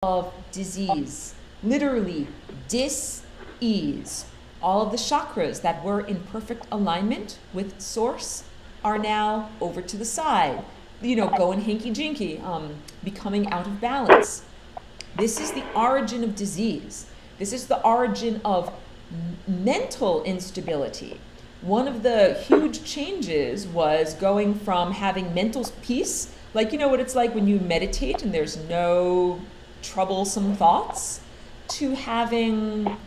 of disease, literally dis-ease. All of the chakras that were in perfect alignment with source are now over to the side, going hinky-jinky, becoming out of balance. This is the origin of disease. This is the origin of mental instability. One of the huge changes was going from having mental peace, like what it's like when you meditate and there's no troublesome thoughts, to having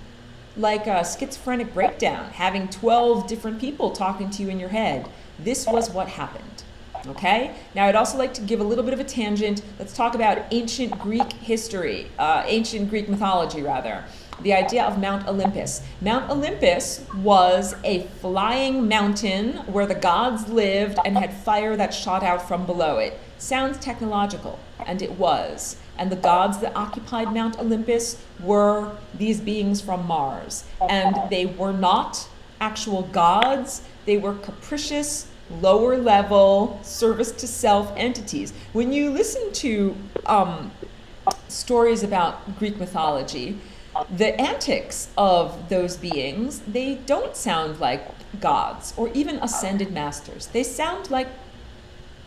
like a schizophrenic breakdown, having 12 different people talking to you in your head. This was what happened. Okay? Now I'd also like to give a little bit of a tangent. Let's talk about ancient Greek history, ancient Greek mythology rather. The idea of Mount Olympus. Mount Olympus was a flying mountain where the gods lived and had fire that shot out from below it. Sounds technological, and it was. And the gods that occupied Mount Olympus were these beings from Mars. And they were not actual gods. They were capricious, lower level, service to self entities. When you listen to stories about Greek mythology, the antics of those beings, they don't sound like gods or even ascended masters. They sound like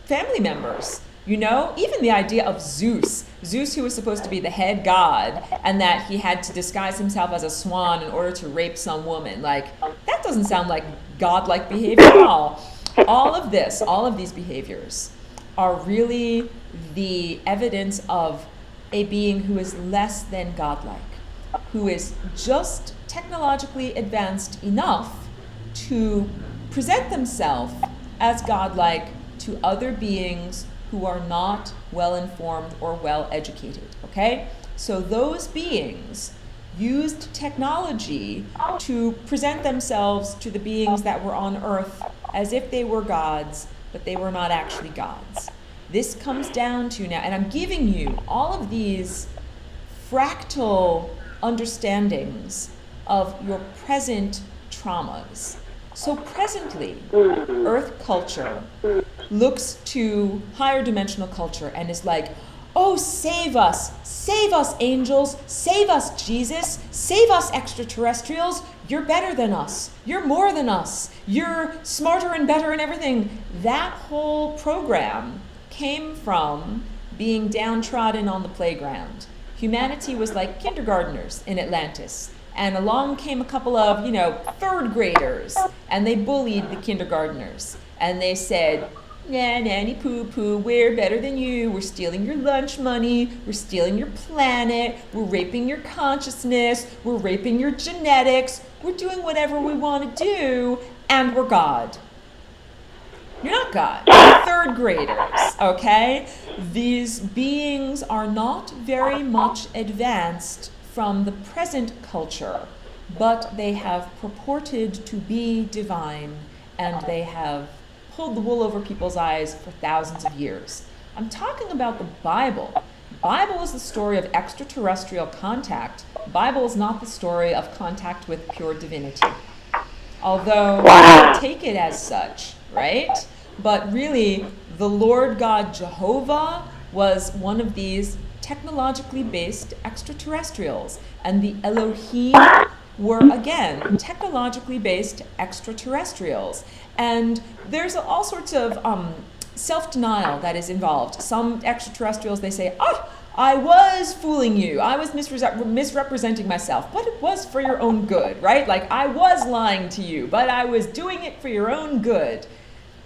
family members. Even the idea of Zeus, who was supposed to be the head god, and that he had to disguise himself as a swan in order to rape some woman. Like, that doesn't sound like godlike behavior at all. All of these behaviors are really the evidence of a being who is less than godlike, who is just technologically advanced enough to present themselves as godlike to other beings who are not well-informed or well-educated, okay? So those beings used technology to present themselves to the beings that were on Earth as if they were gods, but they were not actually gods. This comes down to now, and I'm giving you all of these fractal understandings of your present traumas. So presently, Earth culture looks to higher dimensional culture and is like, oh, save us, angels, save us, Jesus, save us, extraterrestrials, you're better than us, you're more than us, you're smarter and better and everything. That whole program came from being downtrodden on the playground. Humanity was like kindergartners in Atlantis. And along came a couple of, third graders, and they bullied the kindergartners. And they said, nah, nanny poo-poo, we're better than you. We're stealing your lunch money. We're stealing your planet. We're raping your consciousness. We're raping your genetics. We're doing whatever we want to do, and we're God. You're not God. You're third graders, okay? These beings are not very much advanced from the present culture, but they have purported to be divine, and they have pulled the wool over people's eyes for thousands of years. I'm talking about the Bible. The Bible is the story of extraterrestrial contact. The Bible is not the story of contact with pure divinity. Although I take it as such, right? But really, the Lord God Jehovah was one of these technologically based extraterrestrials, and the Elohim were again technologically based extraterrestrials. And there's all sorts of self-denial that is involved. Some extraterrestrials, they say, I was fooling you, I was misrepresenting myself, but it was for your own good, right? Like, I was lying to you, but I was doing it for your own good.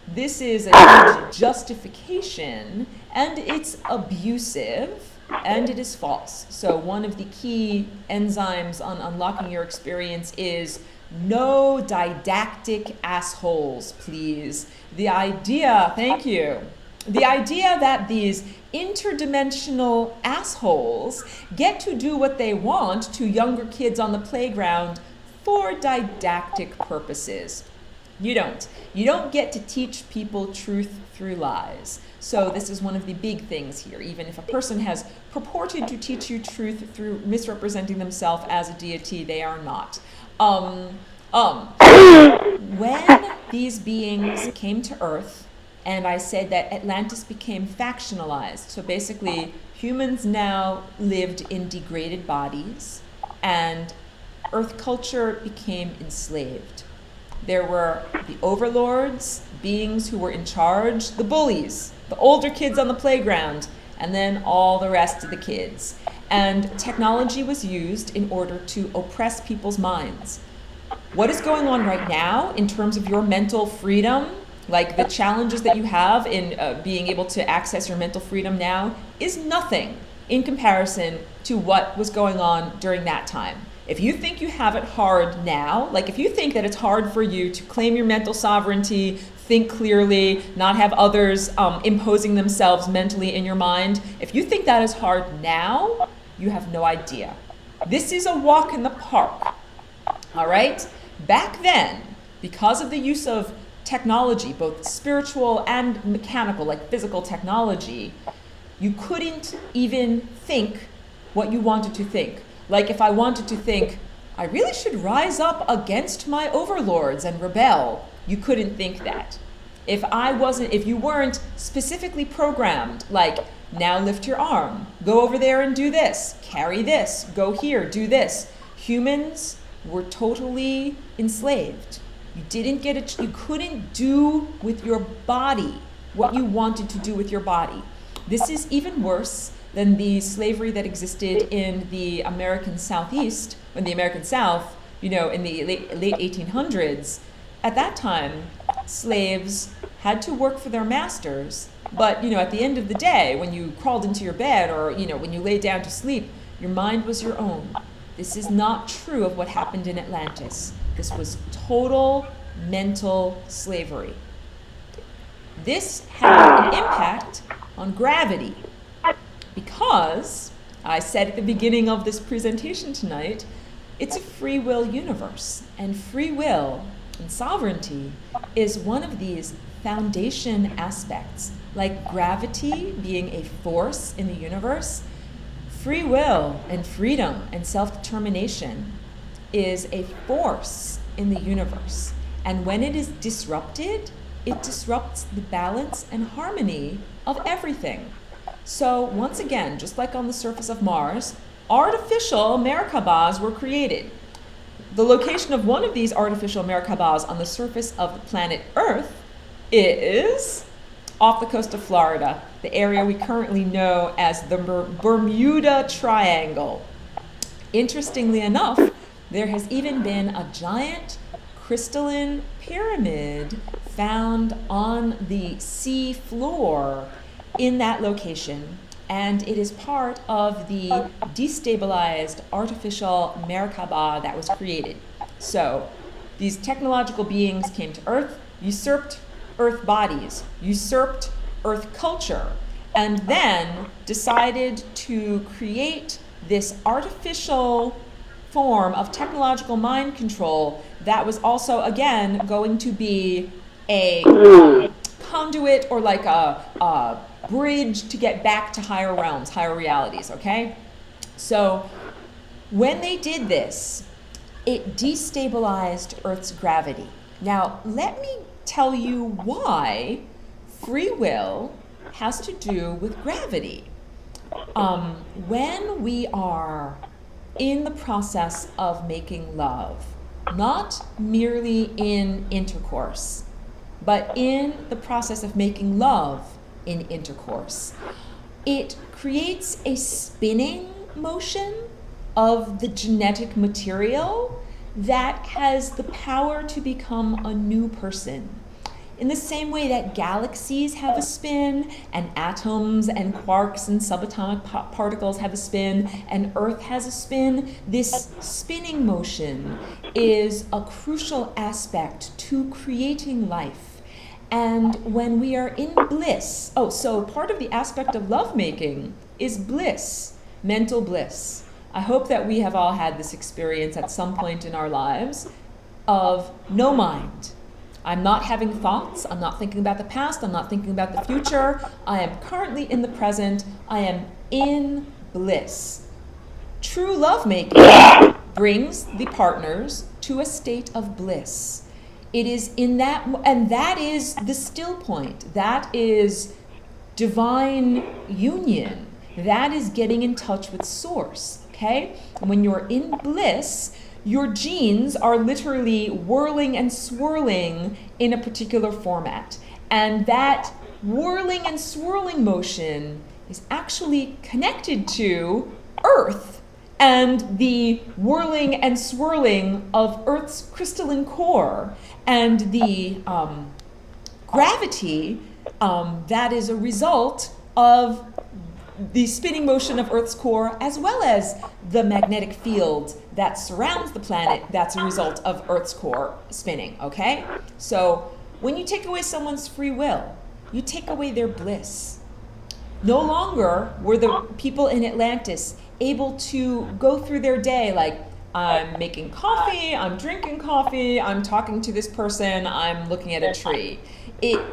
This is a huge justification, and it's abusive, and it is false. So one of the key enzymes on unlocking your experience is no didactic assholes, please. The idea, thank you, the idea that these interdimensional assholes get to do what they want to younger kids on the playground for didactic purposes. You don't. You don't get to teach people truth through lies. So this is one of the big things here. Even if a person has purported to teach you truth through misrepresenting themselves as a deity, they are not. When these beings came to Earth, and I said that Atlantis became factionalized, so basically Humans now lived in degraded bodies, and Earth culture became enslaved. There were the overlords, beings who were in charge, the bullies, the older kids on the playground, and then all the rest of the kids. And technology was used in order to oppress people's minds. What is going on right now in terms of your mental freedom, like the challenges that you have in being able to access your mental freedom now, is nothing in comparison to what was going on during that time. If you think you have it hard now, like if you think that it's hard for you to claim your mental sovereignty, think clearly, not have others imposing themselves mentally in your mind, if you think that is hard now, you have no idea. This is a walk in the park, all right? Back then, because of the use of technology, both spiritual and mechanical, like physical technology, you couldn't even think what you wanted to think. Like if I wanted to think, I really should rise up against my overlords and rebel, you couldn't think that. If you weren't specifically programmed, like now lift your arm, go over there and do this, carry this, go here, do this. Humans were totally enslaved. You couldn't do with your body what you wanted to do with your body. This is even worse than the slavery that existed in the American Southeast, in the American South, in the late 1800s. At that time, slaves had to work for their masters, but at the end of the day, when you crawled into your bed or when you laid down to sleep, your mind was your own. This is not true of what happened in Atlantis. This was total mental slavery. This had an impact on gravity because, I said at the beginning of this presentation tonight, it's a free will universe, and free will and sovereignty is one of these foundation aspects, like gravity being a force in the universe. Free will and freedom and self-determination is a force in the universe. And when it is disrupted, it disrupts the balance and harmony of everything. So once again, just like on the surface of Mars, artificial Merkabahs were created. The location of one of these artificial Merkabahs on the surface of the planet Earth is off the coast of Florida, the area we currently know as the Bermuda Triangle. Interestingly enough, there has even been a giant crystalline pyramid found on the sea floor in that location, and it is part of the destabilized artificial Merkabah that was created. So these technological beings came to Earth, usurped Earth bodies, usurped Earth culture, and then decided to create this artificial form of technological mind control that was also, again, going to be a conduit or like a bridge to get back to higher realms, higher realities, okay? So when they did this, it destabilized Earth's gravity. Now, let me tell you why free will has to do with gravity. When we are in the process of making love, not merely in intercourse, but in the process of making love in intercourse, it creates a spinning motion of the genetic material that has the power to become a new person. In the same way that galaxies have a spin, and atoms and quarks and subatomic particles have a spin, and Earth has a spin, this spinning motion is a crucial aspect to creating life. And when we are in bliss, so part of the aspect of lovemaking is bliss, mental bliss. I hope that we have all had this experience at some point in our lives of no mind. I'm not having thoughts, I'm not thinking about the past, I'm not thinking about the future, I am currently in the present, I am in bliss. True lovemaking brings the partners to a state of bliss. It is in that, and that is the still point, that is divine union, That is getting in touch with source, okay? And when you're in bliss, your genes are literally whirling and swirling in a particular format. And that whirling and swirling motion is actually connected to Earth and the whirling and swirling of Earth's crystalline core and the gravity that is a result of the spinning motion of Earth's core, as well as the magnetic field that surrounds the planet that's a result of Earth's core spinning, okay? So when you take away someone's free will, you take away their bliss. No longer were the people in Atlantis able to go through their day like, I'm making coffee, I'm drinking coffee, I'm talking to this person, I'm looking at a tree.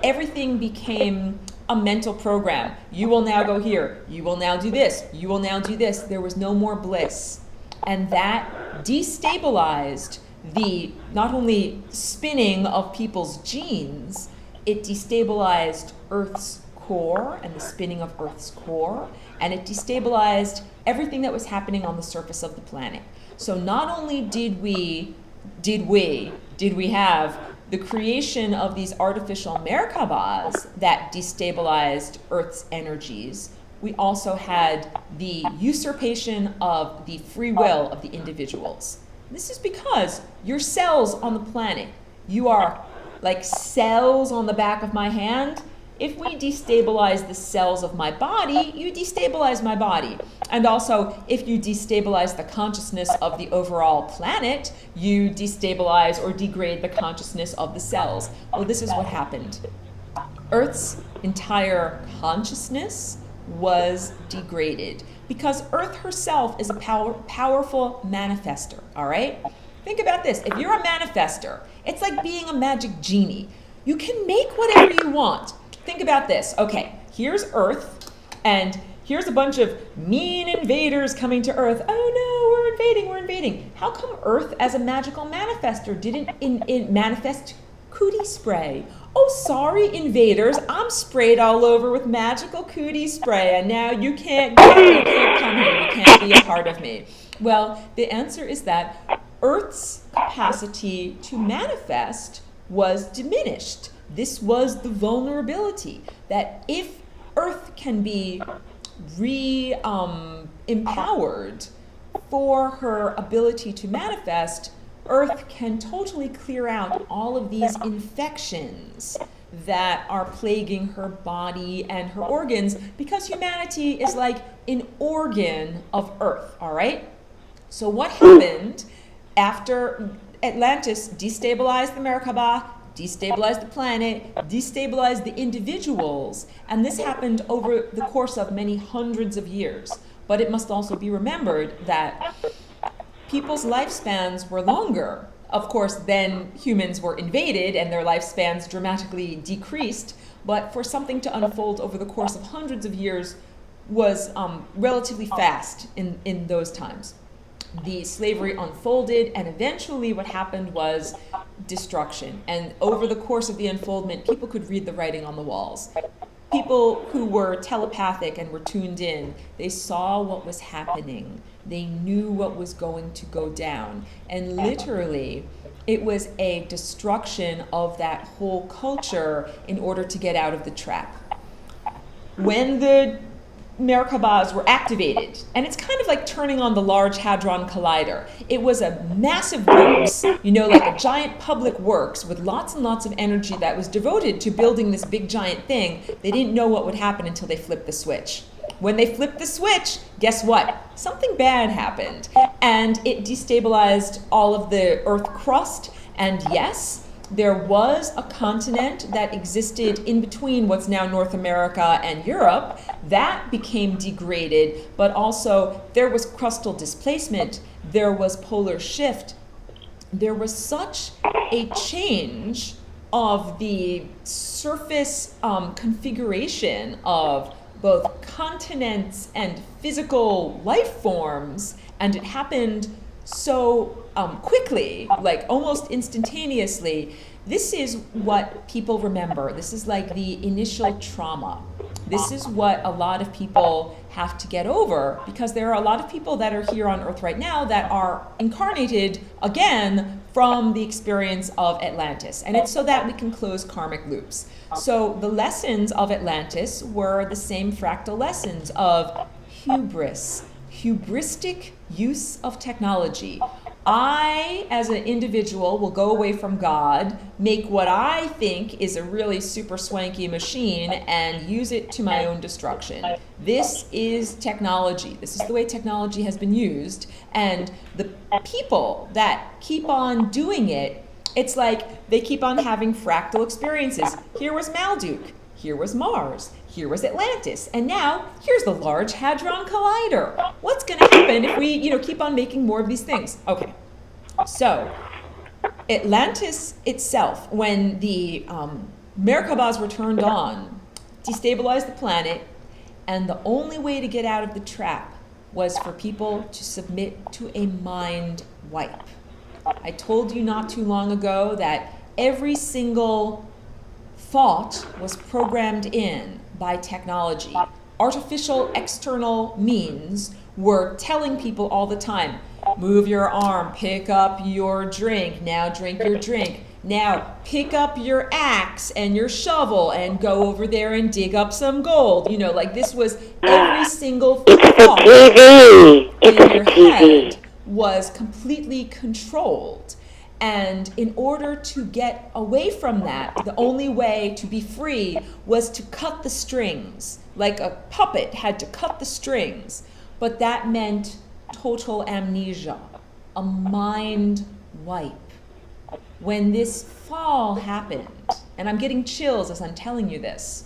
Everything became a mental program. You will now go here, you will now do this, you will now do this. There was no more bliss. And that destabilized the not only spinning of people's genes, it destabilized Earth's core and the spinning of Earth's core, and it destabilized everything that was happening on the surface of the planet. So not only did we have the creation of these artificial Merkabahs that destabilized Earth's energies, we also had the usurpation of the free will of the individuals. This is because your cells on the planet, you are like cells on the back of my hand. If we destabilize the cells of my body, you destabilize my body. And also, if you destabilize the consciousness of the overall planet, you destabilize or degrade the consciousness of the cells. Well, this is what happened. Earth's entire consciousness was degraded because Earth herself is a powerful manifester, all right? Think about this. If you're a manifester, it's like being a magic genie. You can make whatever you want. Think about this. Okay, here's Earth, and here's a bunch of mean invaders coming to Earth. Oh no, we're invading. How come Earth, as a magical manifester, didn't manifest cootie spray? Oh, sorry, invaders, I'm sprayed all over with magical cootie spray, and now you can't come here, you can't be a part of me. Well, the answer is that Earth's capacity to manifest was diminished. This was the vulnerability, that if Earth can be empowered for her ability to manifest, Earth can totally clear out all of these infections that are plaguing her body and her organs, because humanity is like an organ of Earth, all right? So what happened after Atlantis destabilized the Merkabah, destabilized the planet, destabilized the individuals, and this happened over the course of many hundreds of years. But it must also be remembered that people's lifespans were longer. Of course, then humans were invaded and their lifespans dramatically decreased, but for something to unfold over the course of hundreds of years was relatively fast in those times. The slavery unfolded, and eventually what happened was destruction. And over the course of the unfoldment, people could read the writing on the walls. People who were telepathic and were tuned in, they saw what was happening. They knew what was going to go down. And literally, it was a destruction of that whole culture in order to get out of the trap. When the Merkabahs were activated, and it's kind of like turning on the Large Hadron Collider. It was a massive works, like a giant public works with lots and lots of energy that was devoted to building this big giant thing. They didn't know what would happen until they flipped the switch. When they flipped the switch, guess what? Something bad happened, and it destabilized all of the Earth crust, and yes, there was a continent that existed in between what's now North America and Europe that became degraded, but also there was crustal displacement, there was polar shift. There was such a change of the surface configuration of both continents and physical life forms, and it happened so quickly, like almost instantaneously. This is what people remember. This is like the initial trauma. This is what a lot of people have to get over, because there are a lot of people that are here on Earth right now that are incarnated again from the experience of Atlantis. And it's so that we can close karmic loops. So the lessons of Atlantis were the same fractal lessons of hubris, hubristic use of technology. I, as an individual, will go away from God, make what I think is a really super swanky machine, and use it to my own destruction. This is technology. This is the way technology has been used. And the people that keep on doing it, it's like they keep on having fractal experiences. Here was Malduk. Here was Mars. Here was Atlantis. And now here's the Large Hadron Collider. What's going to happen if we, keep on making more of these things? Okay. So Atlantis itself, when the Merkabahs were turned on, destabilized the planet, and the only way to get out of the trap was for people to submit to a mind wipe. I told you not too long ago that every single thought was programmed in by technology. Artificial external means were telling people all the time, move your arm, pick up your drink, now drink your drink. Now pick up your axe and your shovel and go over there and dig up some gold. This was every single thought in your head was completely controlled. And in order to get away from that, the only way to be free was to cut the strings. Like a puppet had to cut the strings. But that meant total amnesia, a mind wipe. When this fall happened, and I'm getting chills as I'm telling you this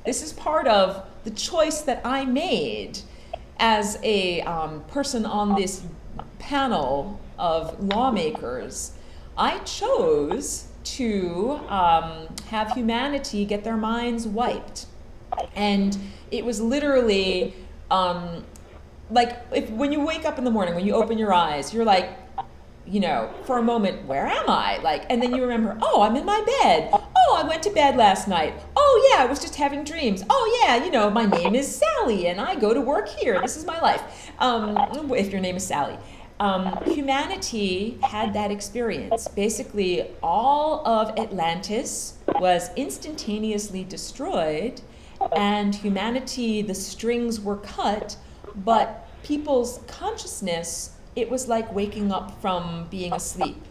is part of the choice that I made as a person on this panel of lawmakers. I chose to have humanity get their minds wiped. And it was literally when you wake up in the morning, when you open your eyes, you're like, for a moment, where am I? And then you remember, oh, I'm in my bed. Oh, I went to bed last night. Oh, yeah, I was just having dreams. Oh, yeah, my name is Sally, and I go to work here. This is my life. If your name is Sally. Humanity had that experience. Basically, all of Atlantis was instantaneously destroyed, and humanity, the strings were cut, but people's consciousness, it was like waking up from being asleep.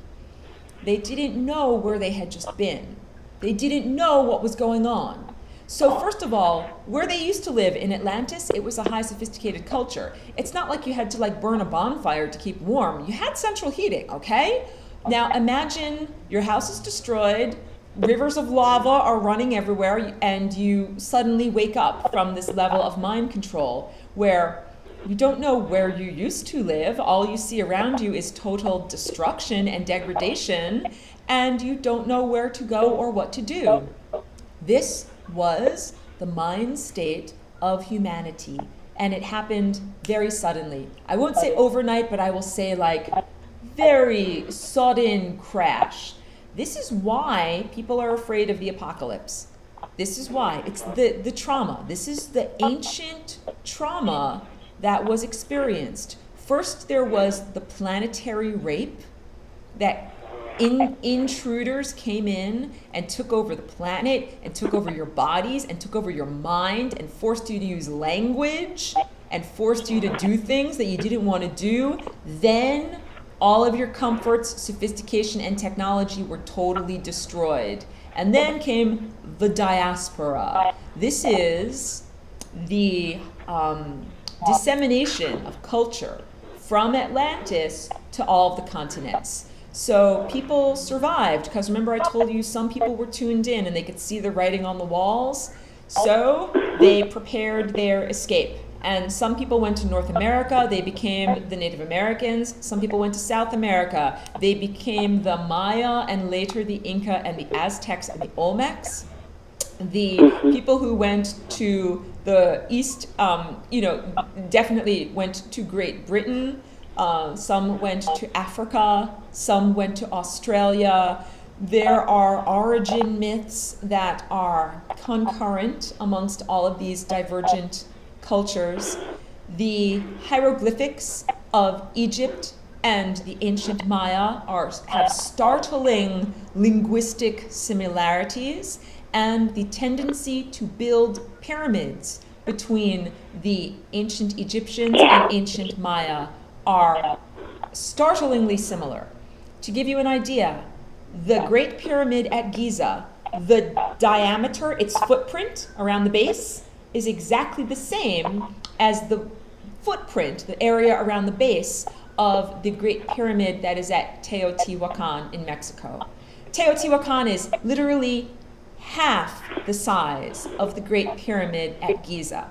They didn't know where they had just been. They didn't know what was going on. So first of all, where they used to live in Atlantis, it was a high sophisticated culture. It's not like you had to burn a bonfire to keep warm. You had central heating, okay? Now imagine your house is destroyed, rivers of lava are running everywhere, and you suddenly wake up from this level of mind control where you don't know where you used to live. All you see around you is total destruction and degradation, and you don't know where to go or what to do. This was the mind state of humanity, and it happened very suddenly. I won't say overnight, but I will say very sudden crash. This is why people are afraid of the apocalypse. This is why. It's the trauma. This is the ancient trauma that was experienced. First, there was the planetary rape that intruders came in and took over the planet and took over your bodies and took over your mind and forced you to use language and forced you to do things that you didn't want to do. Then all of your comforts, sophistication, and technology were totally destroyed. And then came the diaspora. This is the dissemination of culture from Atlantis to all of the continents. So people survived, because remember I told you some people were tuned in and they could see the writing on the walls. So they prepared their escape. And some people went to North America, they became the Native Americans. Some people went to South America, they became the Maya and later the Inca and the Aztecs and the Olmecs. The people who went to the East, definitely went to Great Britain. Some went to Africa, some went to Australia. There are origin myths that are concurrent amongst all of these divergent cultures. The hieroglyphics of Egypt and the ancient Maya have startling linguistic similarities, and the tendency to build pyramids between the ancient Egyptians and ancient Maya are startlingly similar. To give you an idea, the Great Pyramid at Giza, the diameter, its footprint around the base, is exactly the same as the footprint, the area around the base of the Great Pyramid that is at Teotihuacan in Mexico. Teotihuacan is literally half the size of the Great Pyramid at Giza.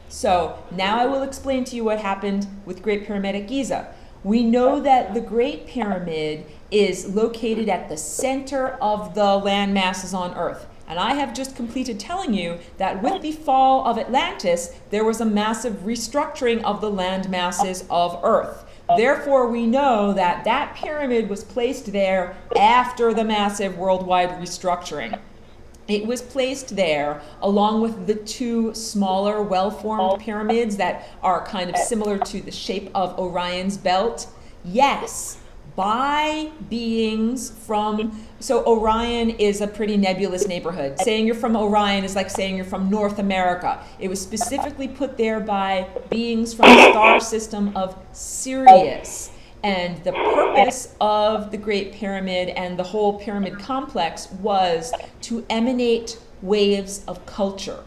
So now I will explain to you what happened with Great Pyramid at Giza. We know that the Great Pyramid is located at the center of the land masses on Earth. And I have just completed telling you that with the fall of Atlantis, there was a massive restructuring of the land masses of Earth. Therefore, we know that that pyramid was placed there after the massive worldwide restructuring. It was placed there along with the two smaller, well-formed pyramids that are kind of similar to the shape of Orion's belt. Yes, by beings from, so Orion is a pretty nebulous neighborhood. Saying you're from Orion is like saying you're from North America. It was specifically put there by beings from the star system of Sirius. And the purpose of the Great Pyramid and the whole pyramid complex was to emanate waves of culture.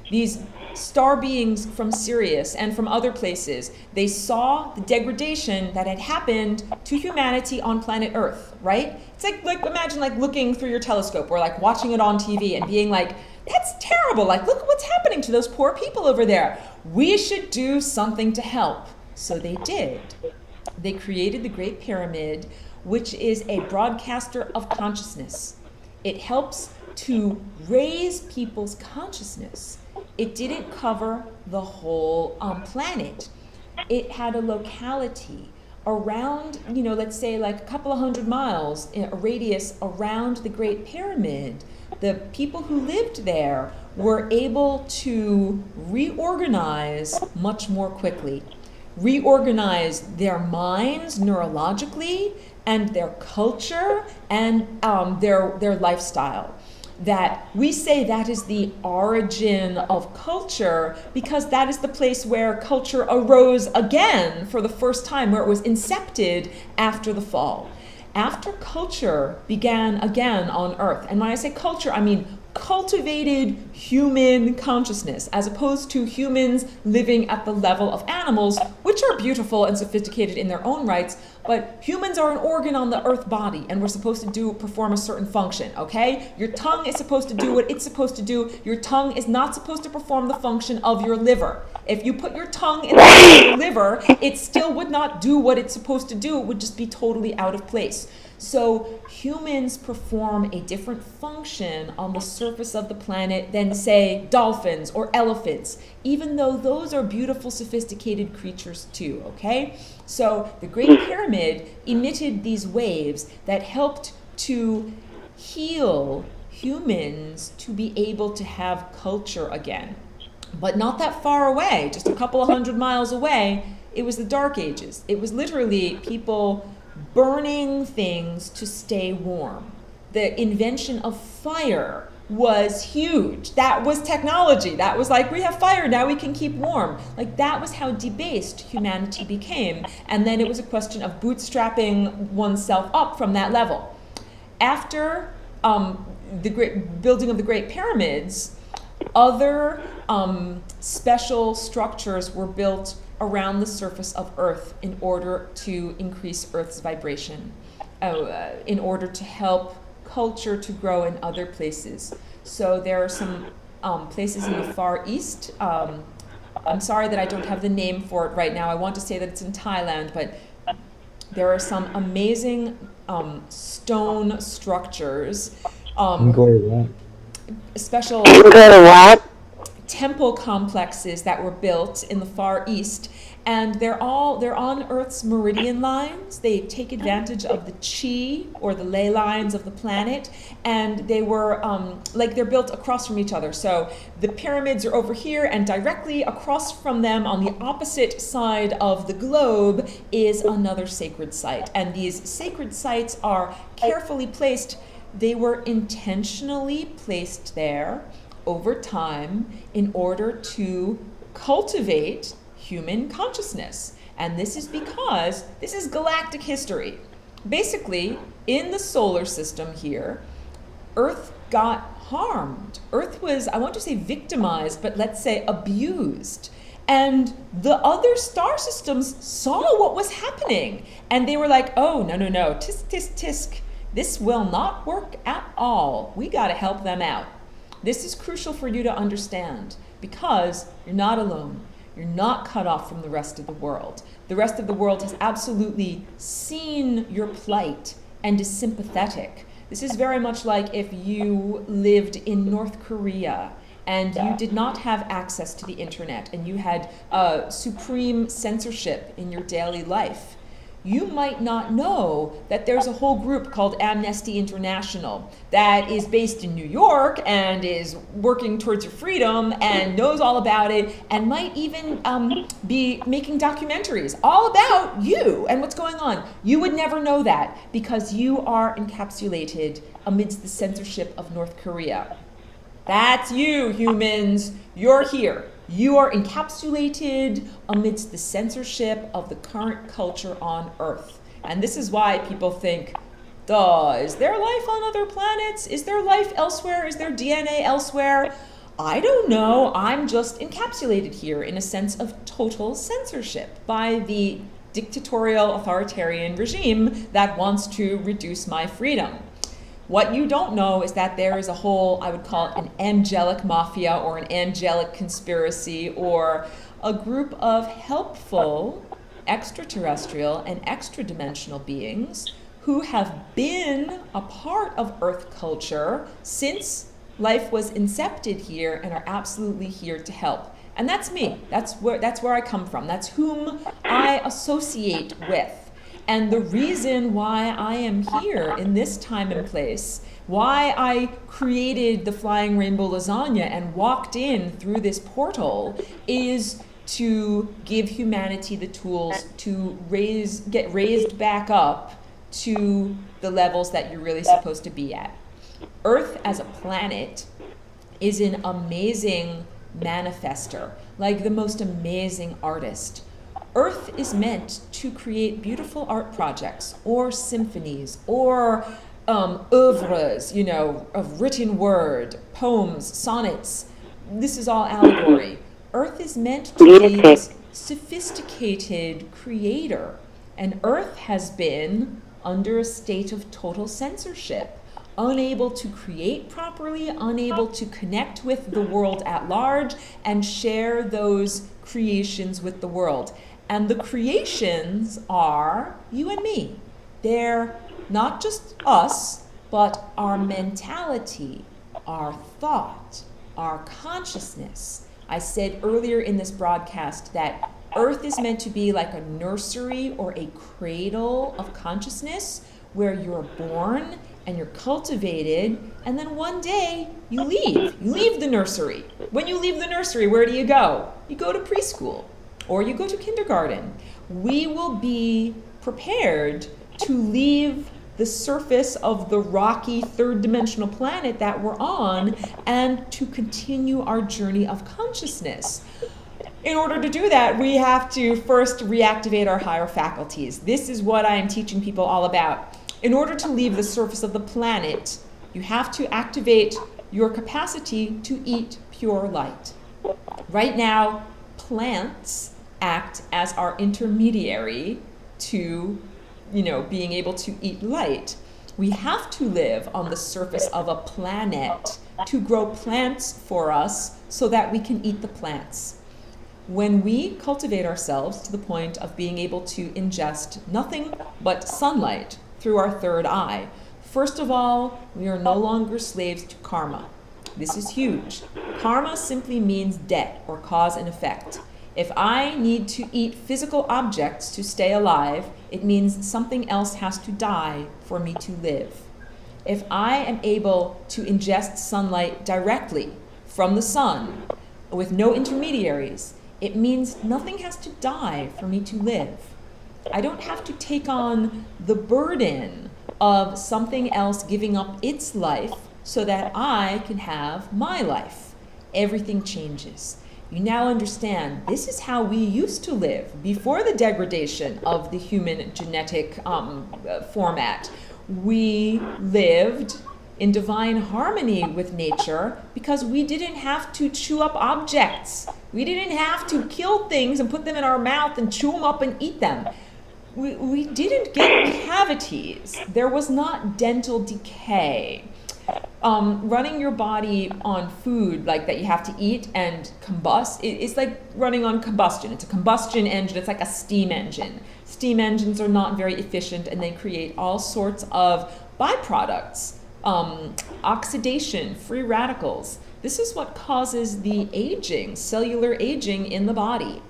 These star beings from Sirius and from other places, they saw the degradation that had happened to humanity on planet Earth, right? It's like imagine like looking through your telescope or like watching it on TV and being like, that's terrible, like look what's happening to those poor people over there. We should do something to help. So they did. They created the Great Pyramid, which is a broadcaster of consciousness. It helps to raise people's consciousness. It didn't cover the whole planet. It had a locality around, let's say like a couple of 100 miles, in a radius around the Great Pyramid. The people who lived there were able to reorganize much more quickly. Reorganize their minds neurologically and their culture and their lifestyle. That we say that is the origin of culture because that is the place where culture arose again for the first time, where it was incepted after the fall. After culture began again on Earth, and when I say culture, I mean cultivated human consciousness, as opposed to humans living at the level of animals, which are beautiful and sophisticated in their own rights, but humans are an organ on the earth body, and we're supposed to perform a certain function, okay? Your tongue is supposed to do what it's supposed to do. Your tongue is not supposed to perform the function of your liver. If you put your tongue in the liver, it still would not do what it's supposed to do. It would just be totally out of place. So humans perform a different function on the surface of the planet than, say, dolphins or elephants, even though those are beautiful, sophisticated creatures too, okay? So the Great Pyramid emitted these waves that helped to heal humans to be able to have culture again. But not that far away, just a couple of 100 miles away, it was the Dark Ages. It was literally people burning things to stay warm. The invention of fire was huge. That was technology. That was like, we have fire, now we can keep warm. Like, that was how debased humanity became. And then it was a question of bootstrapping oneself up from that level. After the great building of the Great Pyramids, other special structures were built around the surface of Earth in order to increase Earth's vibration, in order to help culture to grow in other places. So there are some places in the Far East. I'm sorry that I don't have the name for it right now. I want to say that it's in Thailand, but there are some amazing stone structures. Go to what? Special Go to what? temple complexes that were built in the Far East, and they're on Earth's meridian lines. They take advantage of the chi, or the ley lines of the planet, and they were they're built across from each other. So the pyramids are over here, and directly across from them on the opposite side of the globe is another sacred site. And these sacred sites are carefully placed. They were intentionally placed there over time in order to cultivate human consciousness. And this is because this is galactic history. Basically, in the solar system here, Earth got harmed. Earth was, I want to say victimized, but let's say abused. And the other star systems saw what was happening. And they were like, oh, no, tisk, tisk, tisk. This will not work at all. We got to help them out. This is crucial for you to understand, because you're not alone. You're not cut off from the rest of the world. The rest of the world has absolutely seen your plight and is sympathetic. This is very much like if you lived in North Korea and you did not have access to the internet and you had supreme censorship in your daily life. You might not know that there's a whole group called Amnesty International that is based in New York and is working towards your freedom and knows all about it, and might even be making documentaries all about you and what's going on. You would never know that because you are encapsulated amidst the censorship of North Korea. That's you, humans. You're here. You are encapsulated amidst the censorship of the current culture on Earth. And this is why people think, duh, is there life on other planets? Is there life elsewhere? Is there DNA elsewhere? I don't know. I'm just encapsulated here in a sense of total censorship by the dictatorial authoritarian regime that wants to reduce my freedom. What you don't know is that there is a whole, I would call it an angelic mafia or an angelic conspiracy, or a group of helpful extraterrestrial and extra-dimensional beings who have been a part of Earth culture since life was incepted here and are absolutely here to help. And that's me. That's where I come from. That's whom I associate with. And the reason why I am here in this time and place, why I created the Flying Rainbow Lasagna and walked in through this portal, is to give humanity the tools to get raised back up to the levels that you're really supposed to be at. Earth as a planet is an amazing manifester, like the most amazing artist. Earth is meant to create beautiful art projects or symphonies or oeuvres, of written word, poems, sonnets. This is all allegory. Earth is meant to be this sophisticated creator, and Earth has been under a state of total censorship, unable to create properly, unable to connect with the world at large and share those creations with the world. And the creations are you and me. They're not just us, but our mentality, our thought, our consciousness. I said earlier in this broadcast that Earth is meant to be like a nursery or a cradle of consciousness where you're born and you're cultivated, and then one day you leave. You leave the nursery. When you leave the nursery, where do you go? You go to preschool. Or you go to kindergarten. We will be prepared to leave the surface of the rocky third-dimensional planet that we're on and to continue our journey of consciousness. In order to do that, we have to first reactivate our higher faculties. This is what I am teaching people all about. In order to leave the surface of the planet, you have to activate your capacity to eat pure light. Right now, plants act as our intermediary to, being able to eat light. We have to live on the surface of a planet to grow plants for us so that we can eat the plants. When we cultivate ourselves to the point of being able to ingest nothing but sunlight through our third eye, first of all, we are no longer slaves to karma. This is huge. Karma simply means debt or cause and effect. If I need to eat physical objects to stay alive, it means something else has to die for me to live. If I am able to ingest sunlight directly from the sun with no intermediaries, it means nothing has to die for me to live. I don't have to take on the burden of something else giving up its life so that I can have my life. Everything changes. You now understand this is how we used to live before the degradation of the human genetic format. We lived in divine harmony with nature because we didn't have to chew up objects. We didn't have to kill things and put them in our mouth and chew them up and eat them. We didn't get cavities. There was not dental decay. Running your body on food like that you have to eat and combust, it's like running on combustion. It's a combustion engine. It's like a steam engine. Steam engines are not very efficient, and they create all sorts of byproducts, oxidation, free radicals. This is what causes the aging, cellular aging in the body.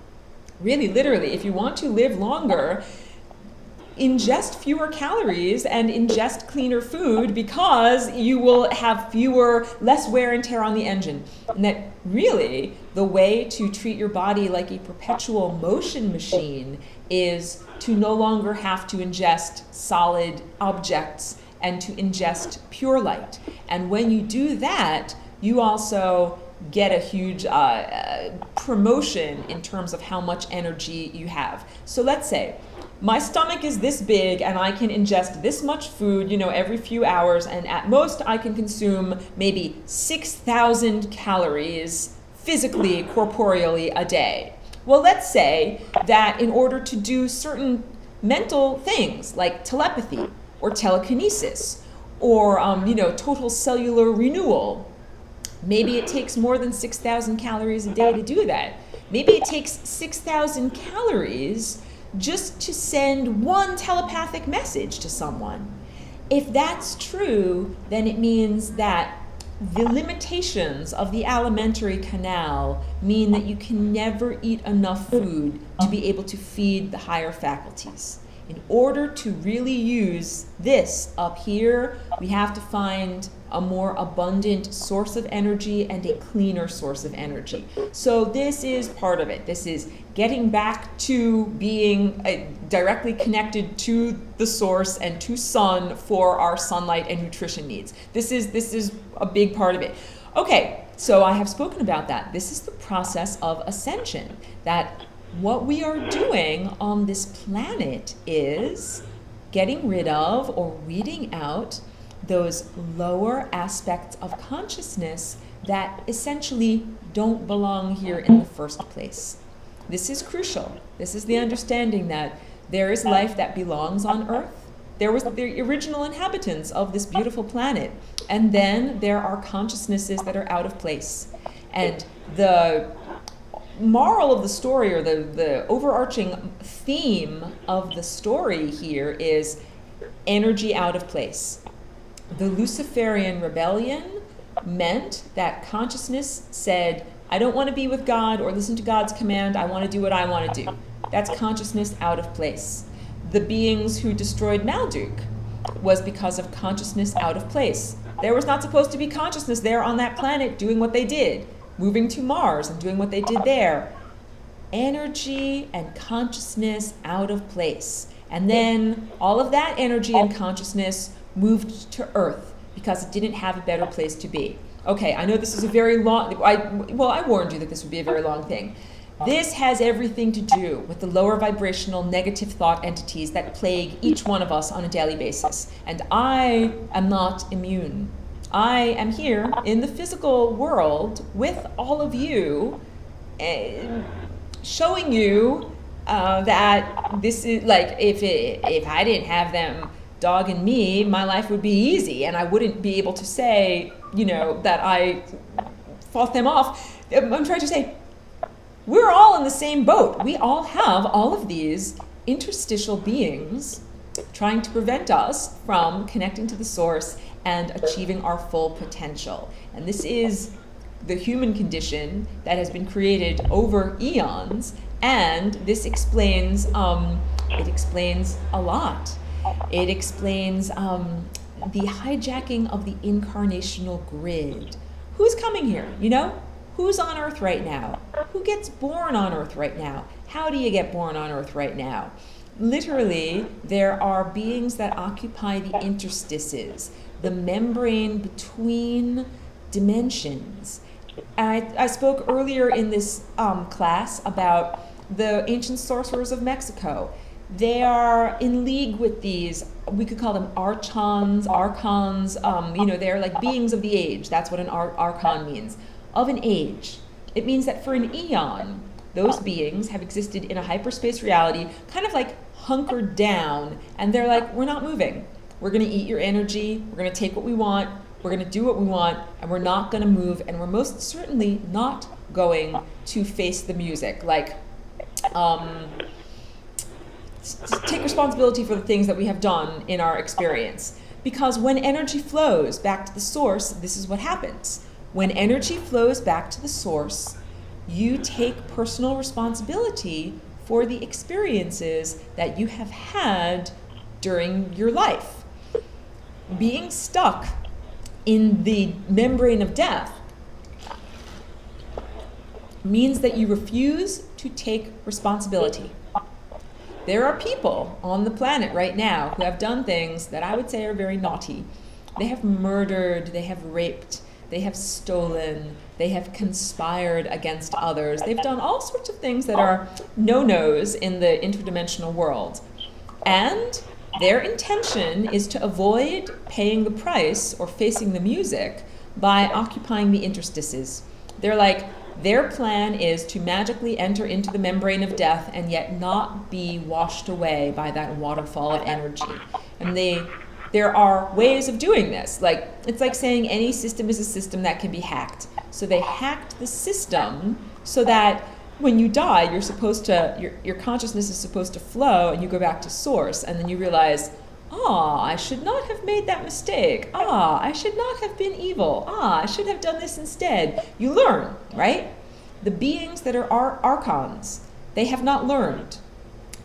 Really, literally, if you want to live longer, ingest fewer calories and ingest cleaner food, because you will have less wear and tear on the engine. And that really the way to treat your body like a perpetual motion machine is to no longer have to ingest solid objects and to ingest pure light. And when you do that, you also get a huge promotion in terms of how much energy you have. So let's say my stomach is this big and I can ingest this much food, every few hours, and at most I can consume maybe 6,000 calories physically, corporeally a day. Well, let's say that in order to do certain mental things like telepathy or telekinesis or total cellular renewal, maybe it takes more than 6,000 calories a day to do that. Maybe it takes 6,000 calories just to send one telepathic message to someone. If that's true, then it means that the limitations of the alimentary canal mean that you can never eat enough food to be able to feed the higher faculties. In order to really use this up here, we have to find a more abundant source of energy and a cleaner source of energy. So this is part of it. This is getting back to being directly connected to the source and to sun for our sunlight and nutrition needs. This is a big part of it. Okay, so I have spoken about that. This is the process of ascension, that what we are doing on this planet is getting rid of or weeding out those lower aspects of consciousness that essentially don't belong here in the first place. This is crucial. This is the understanding that there is life that belongs on Earth. There was the original inhabitants of this beautiful planet. And then there are consciousnesses that are out of place. And the moral of the story, or the overarching theme of the story here, is energy out of place. The Luciferian rebellion meant that consciousness said, I don't want to be with God or listen to God's command, I want to do what I want to do. That's consciousness out of place. The beings who destroyed Malduk was because of consciousness out of place. There was not supposed to be consciousness there on that planet doing what they did, moving to Mars and doing what they did there. Energy and consciousness out of place. And then all of that energy and consciousness moved to Earth because it didn't have a better place to be. Okay, I know this is a very long, I warned you that this would be a very long thing. This has everything to do with the lower vibrational negative thought entities that plague each one of us on a daily basis. And I am not immune. I am here in the physical world with all of you, showing you that this is like, if I didn't have them dogging me, my life would be easy, and I wouldn't be able to say, that I fought them off. I'm trying to say, we're all in the same boat. We all have all of these interstitial beings trying to prevent us from connecting to the source and achieving our full potential. And this is the human condition that has been created over eons, and this explains it explains a lot. It explains the hijacking of the incarnational grid. Who's coming here? You know, who's on Earth right now? Who gets born on Earth right now? How do you get born on Earth right now? Literally, there are beings that occupy the interstices, the membrane between dimensions. I spoke earlier in this class about the ancient sorcerers of Mexico. They are in league with these, we could call them archons, they're like beings of the age. That's what an archon means, of an age. It means that for an eon, those beings have existed in a hyperspace reality, kind of like hunkered down, and they're like, we're not moving. We're going to eat your energy. We're going to take what we want. We're going to do what we want, and we're not going to move, and we're most certainly not going to face the music. Like, take responsibility for the things that we have done in our experience. Because when energy flows back to the source, this is what happens. When energy flows back to the source, you take personal responsibility for the experiences that you have had during your life. Being stuck in the membrane of death means that you refuse to take responsibility. There are people on the planet right now who have done things that I would say are very naughty. They have murdered, they have raped, they have stolen, they have conspired against others. They've done all sorts of things that are no-nos in the interdimensional world. And their intention is to avoid paying the price or facing the music by occupying the interstices. They're like, their plan is to magically enter into the membrane of death and yet not be washed away by that waterfall of energy. And there are ways of doing this. Like, it's like saying any system is a system that can be hacked. So they hacked the system so that when you die, you're supposed to, your consciousness is supposed to flow, and you go back to source, and then you realize, I should not have made that mistake. I should not have been evil. I should have done this instead. You learn, right? The beings that are archons, they have not learned.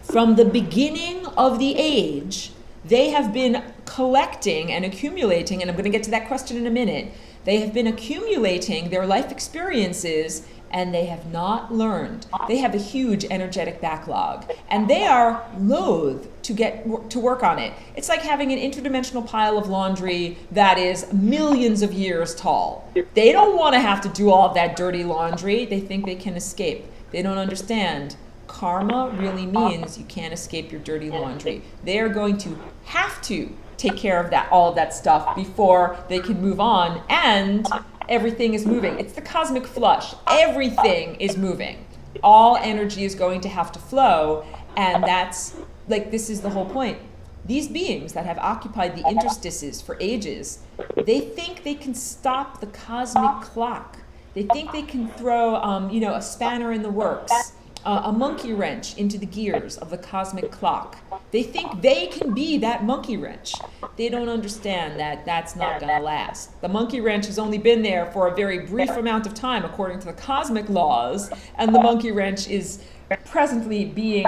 From the beginning of the age, they have been collecting and accumulating, and I'm going to get to that question in a minute. They have been accumulating their life experiences, and they have not learned. They have a huge energetic backlog, and they are loath to get to work on it. It's like having an interdimensional pile of laundry that is millions of years tall. They don't want to have to do all of that dirty laundry. They think they can escape. They don't understand. Karma really means you can't escape your dirty laundry. They are going to have to take care of that, all of that stuff, before they can move on, and everything is moving. It's the cosmic flush. Everything is moving. All energy is going to have to flow, and that's, like, this is the whole point. These beings that have occupied the interstices for ages, they think they can stop the cosmic clock. They think they can throw, a spanner in the works, a monkey wrench into the gears of the cosmic clock. They think they can be that monkey wrench. They don't understand that that's not going to last. The monkey wrench has only been there for a very brief amount of time according to the cosmic laws, and the monkey wrench is presently being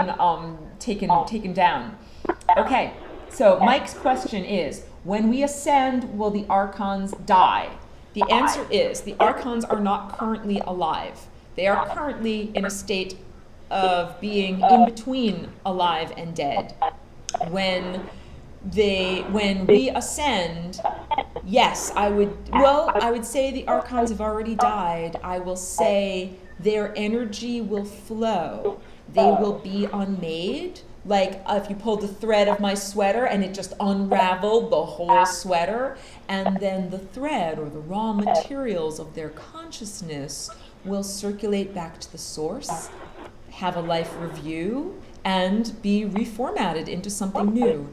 taken down. Okay, so Mike's question is, when we ascend, will the archons die? The answer is, the archons are not currently alive. They are currently in a state of being in between alive and dead. When we ascend, yes, I would say the archons have already died. I will say their energy will flow. They will be unmade. Like if you pulled the thread of my sweater and it just unraveled the whole sweater, and then the thread or the raw materials of their consciousness will circulate back to the source, have a life review, and be reformatted into something new.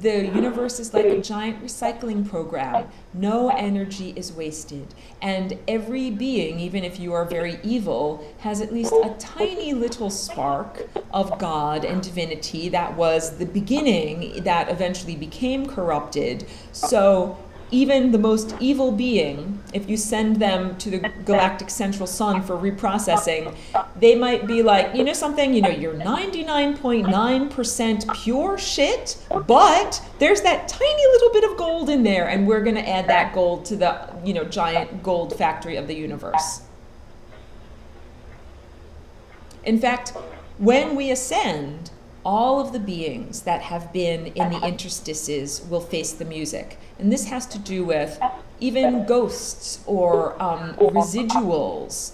The universe is like a giant recycling program. No energy is wasted. And every being, even if you are very evil, has at least a tiny little spark of God and divinity that was the beginning that eventually became corrupted. So even the most evil being, if you send them to the galactic central sun for reprocessing, they might be like, you know something, you're 99.9% pure shit, but there's that tiny little bit of gold in there, and we're going to add that gold to the, giant gold factory of the universe. In fact, when we ascend, all of the beings that have been in the interstices will face the music. And this has to do with even ghosts or residuals,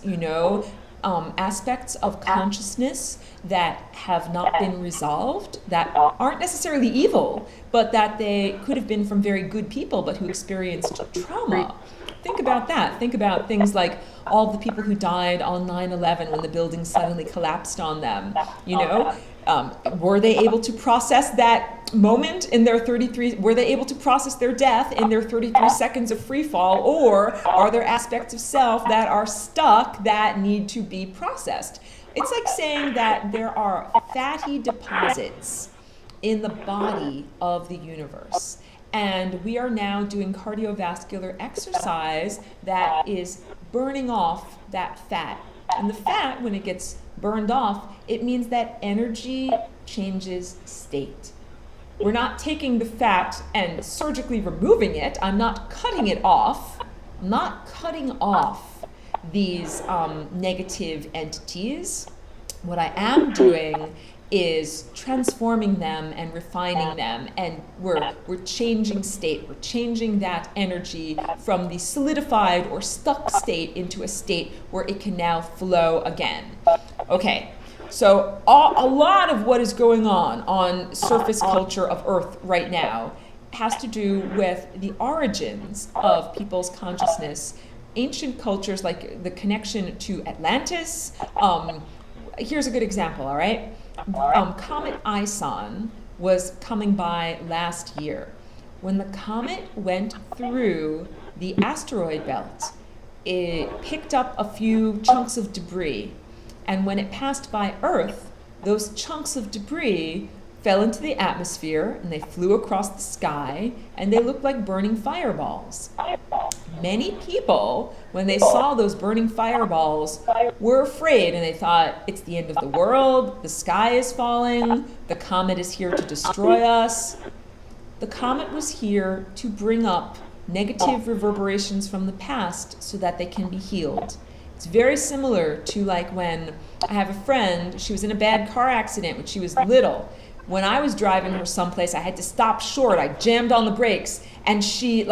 aspects of consciousness that have not been resolved, that aren't necessarily evil, but that they could have been from very good people, but who experienced trauma. Think about that. Think about things like all the people who died on 9/11 when the building suddenly collapsed on them, were they able to process that moment in their 33, were they able to process their death in their 33 seconds of free fall, or are there aspects of self that are stuck that need to be processed? It's like saying that there are fatty deposits in the body of the universe. And we are now doing cardiovascular exercise that is burning off that fat. And the fat, when it gets burned off, it means that energy changes state. We're not taking the fat and surgically removing it. I'm not cutting it off. I'm not cutting off these negative entities. What I am doing is transforming them and refining them, and we're changing state. We're changing that energy from the solidified or stuck state into a state where it can now flow again. Okay, so a lot of what is going on surface culture of Earth right now has to do with the origins of people's consciousness. Ancient cultures, like the connection to Atlantis. Here's a good example, all right? Comet Ison was coming by last year. When the comet went through the asteroid belt, it picked up a few chunks of debris. And when it passed by Earth, those chunks of debris fell into the atmosphere and they flew across the sky and they looked like burning fireballs. Many people, when they saw those burning fireballs, were afraid and they thought, it's the end of the world, the sky is falling, the comet is here to destroy us. The comet was here to bring up negative reverberations from the past so that they can be healed. It's very similar to like when I have a friend, she was in a bad car accident when she was little. When I was driving her someplace, I had to stop short. I jammed on the brakes and she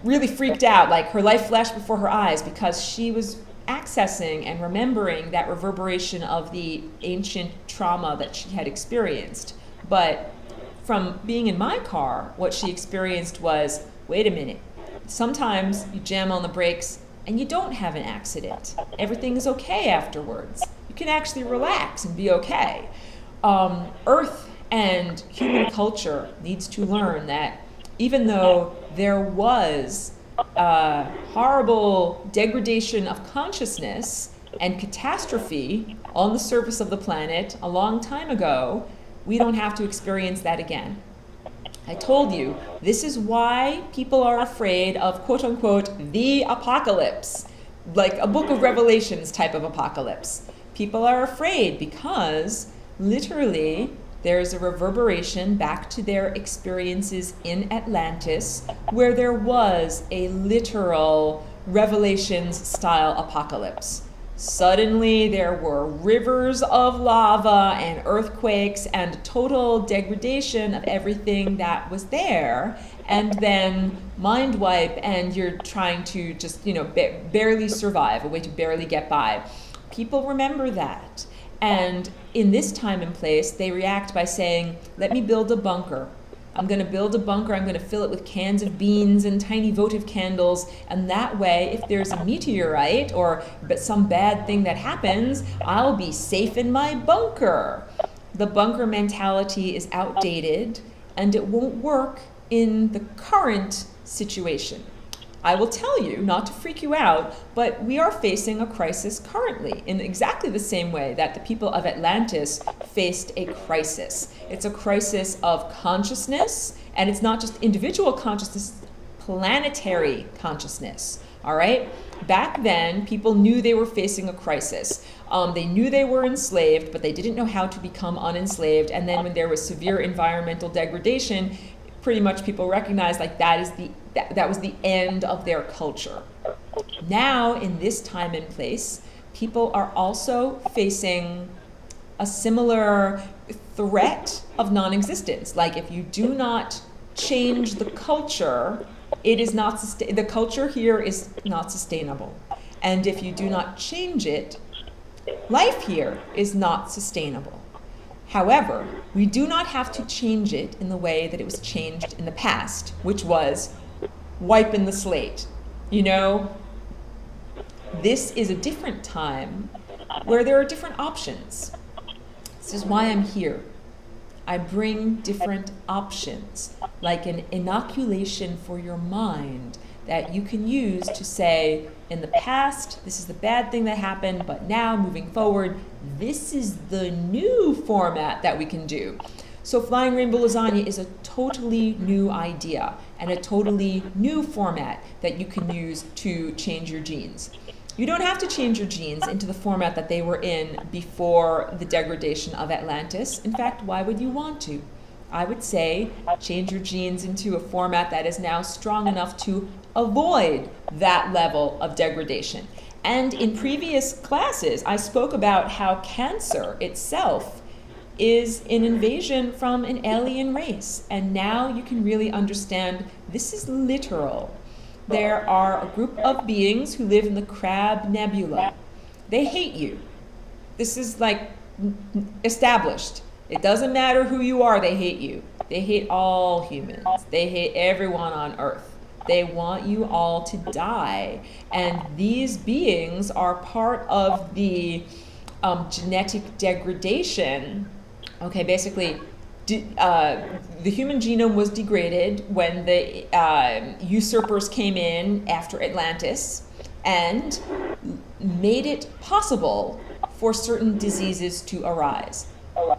really freaked out. Like her life flashed before her eyes because she was accessing and remembering that reverberation of the ancient trauma that she had experienced. But from being in my car, what she experienced was, wait a minute, sometimes you jam on the brakes and you don't have an accident. Everything is okay afterwards. You can actually relax and be okay. Earth and human culture needs to learn that even though there was horrible degradation of consciousness and catastrophe on the surface of the planet a long time ago, we don't have to experience that again. I told you, this is why people are afraid of quote unquote the apocalypse, like a book of Revelations type of apocalypse. People are afraid because literally there's a reverberation back to their experiences in Atlantis where there was a literal Revelations style apocalypse. Suddenly there were rivers of lava and earthquakes and total degradation of everything that was there, and then mind wipe, and you're trying to just barely survive, a way to barely get by. People remember that. And in this time and place, they react by saying, let me build a bunker. I'm going to build a bunker. I'm going to fill it with cans of beans and tiny votive candles. And that way, if there's a meteorite or some bad thing that happens, I'll be safe in my bunker. The bunker mentality is outdated. and it won't work in the current situation. I will tell you, not to freak you out, but we are facing a crisis currently in exactly the same way that the people of Atlantis faced a crisis. It's a crisis of consciousness, and it's not just individual consciousness, planetary consciousness. All right? Back then, people knew they were facing a crisis. They knew they were enslaved, but they didn't know how to become unenslaved. And then when there was severe environmental degradation, pretty much people recognized like that was the end of their culture. Now, in this time and place, people are also facing a similar threat of non-existence. Like if you do not change the culture, it is not the culture here is not sustainable. And if you do not change it, life here is not sustainable. However, we do not have to change it in the way that it was changed in the past, which was wiping the slate. You know, this is a different time where there are different options. This is why I'm here. I bring different options, like an inoculation for your mind that you can use to say, in the past, this is the bad thing that happened, but now, moving forward, this is the new format that we can do. So Flying Rainbow Lasagna is a totally new idea and a totally new format that you can use to change your genes. You don't have to change your genes into the format that they were in before the degradation of Atlantis. In fact, why would you want to? I would say change your genes into a format that is now strong enough to avoid that level of degradation. And in previous classes, I spoke about how cancer itself is an invasion from an alien race. And now you can really understand this is literal. There are a group of beings who live in the Crab Nebula. They hate you. This is like established. It doesn't matter who you are, they hate you. They hate all humans. They hate everyone on Earth. They want you all to die. And these beings are part of the genetic degradation. Okay, basically, the human genome was degraded when the usurpers came in after Atlantis and made it possible for certain diseases to arise.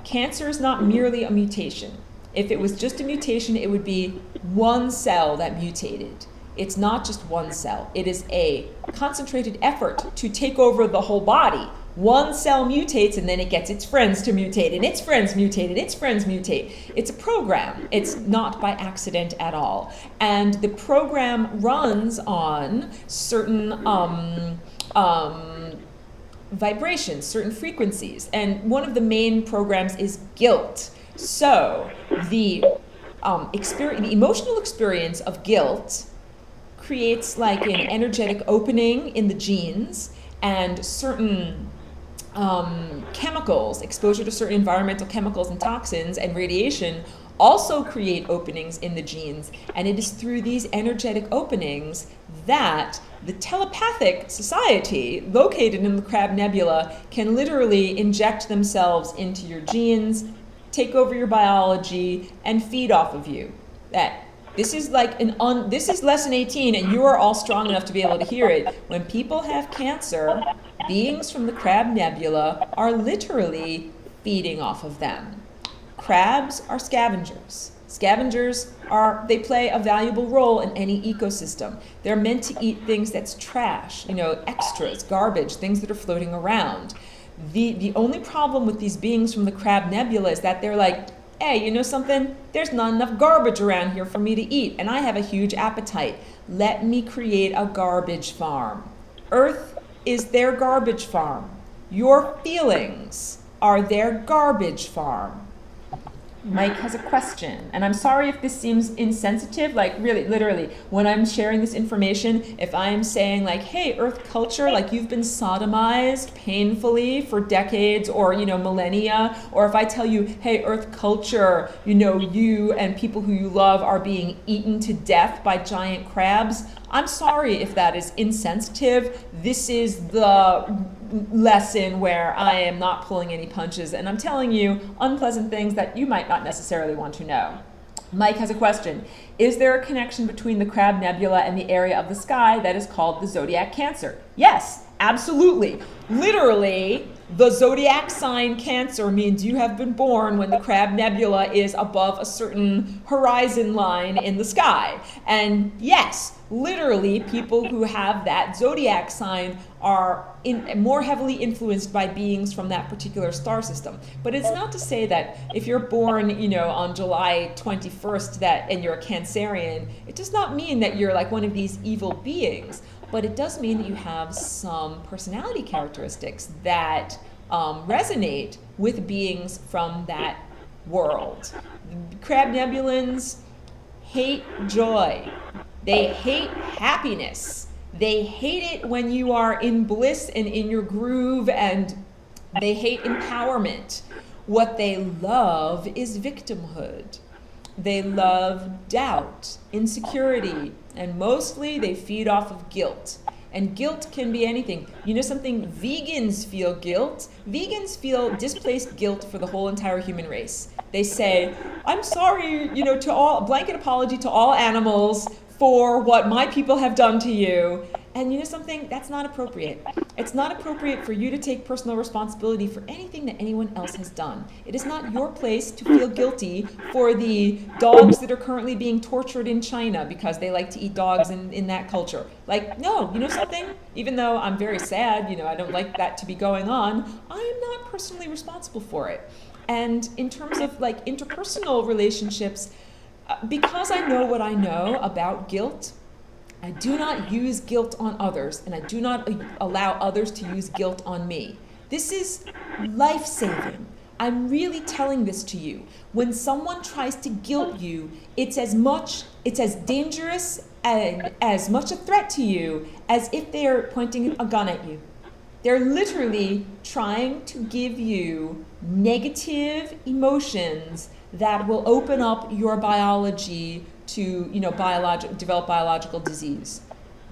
Cancer is not merely a mutation. If it was just a mutation, it would be one cell that mutated. It's not just one cell. It is a concentrated effort to take over the whole body. One cell mutates and then it gets its friends to mutate, and its friends mutate, and its friends mutate. It's a program. It's not by accident at all. And the program runs on certain vibrations, certain frequencies. And one of the main programs is guilt. So the emotional experience of guilt creates like an energetic opening in the genes, and certain chemicals, exposure to certain environmental chemicals and toxins and radiation also create openings in the genes. And it is through these energetic openings that the telepathic society located in the Crab Nebula can literally inject themselves into your genes, take over your biology, and feed off of you. This is like this is lesson 18, and you are all strong enough to be able to hear it. When people have cancer, beings from the Crab Nebula are literally feeding off of them. Crabs are scavengers. Scavengers they play a valuable role in any ecosystem. They're meant to eat things that's trash, extras, garbage, things that are floating around. The only problem with these beings from the Crab Nebula is that they're like, hey, you know something? There's not enough garbage around here for me to eat, and I have a huge appetite. Let me create a garbage farm. Earth is their garbage farm. Your feelings are their garbage farm. Mike has a question, and I'm sorry if this seems insensitive, like really, literally, when I'm sharing this information, if I'm saying like, hey, Earth culture, like you've been sodomized painfully for decades or, millennia, or if I tell you, hey, Earth culture, you and people who you love are being eaten to death by giant crabs, I'm sorry if that is insensitive. This is the lesson where I am not pulling any punches, and I'm telling you unpleasant things that you might not necessarily want to know. Mike has a question. Is there a connection between the Crab Nebula and the area of the sky that is called the zodiac Cancer? Yes, absolutely. Literally, the zodiac sign Cancer means you have been born when the Crab Nebula is above a certain horizon line in the sky. And yes, literally, people who have that zodiac sign are more heavily influenced by beings from that particular star system. But it's not to say that if you're born, on July 21st and you're a Cancerian, it does not mean that you're like one of these evil beings. But it does mean that you have some personality characteristics that resonate with beings from that world. Crab Nebulans hate joy. They hate happiness. They hate it when you are in bliss and in your groove, and they hate empowerment. What they love is victimhood. They love doubt, insecurity, and mostly they feed off of guilt. And guilt can be anything. You know something? Vegans feel guilt. Vegans feel displaced guilt for the whole entire human race. They say, I'm sorry, to all, blanket apology to all animals for what my people have done to you. And you know something? That's not appropriate. It's not appropriate for you to take personal responsibility for anything that anyone else has done. It is not your place to feel guilty for the dogs that are currently being tortured in China because they like to eat dogs in that culture. Like, no, you know something? Even though I'm very sad, I don't like that to be going on, I am not personally responsible for it. And in terms of like interpersonal relationships, because I know what I know about guilt, I do not use guilt on others, and I do not allow others to use guilt on me. This is life-saving. I'm really telling this to you. When someone tries to guilt you, it's as dangerous and as much a threat to you as if they are pointing a gun at you. They're literally trying to give you negative emotions that will open up your biology to develop biological disease.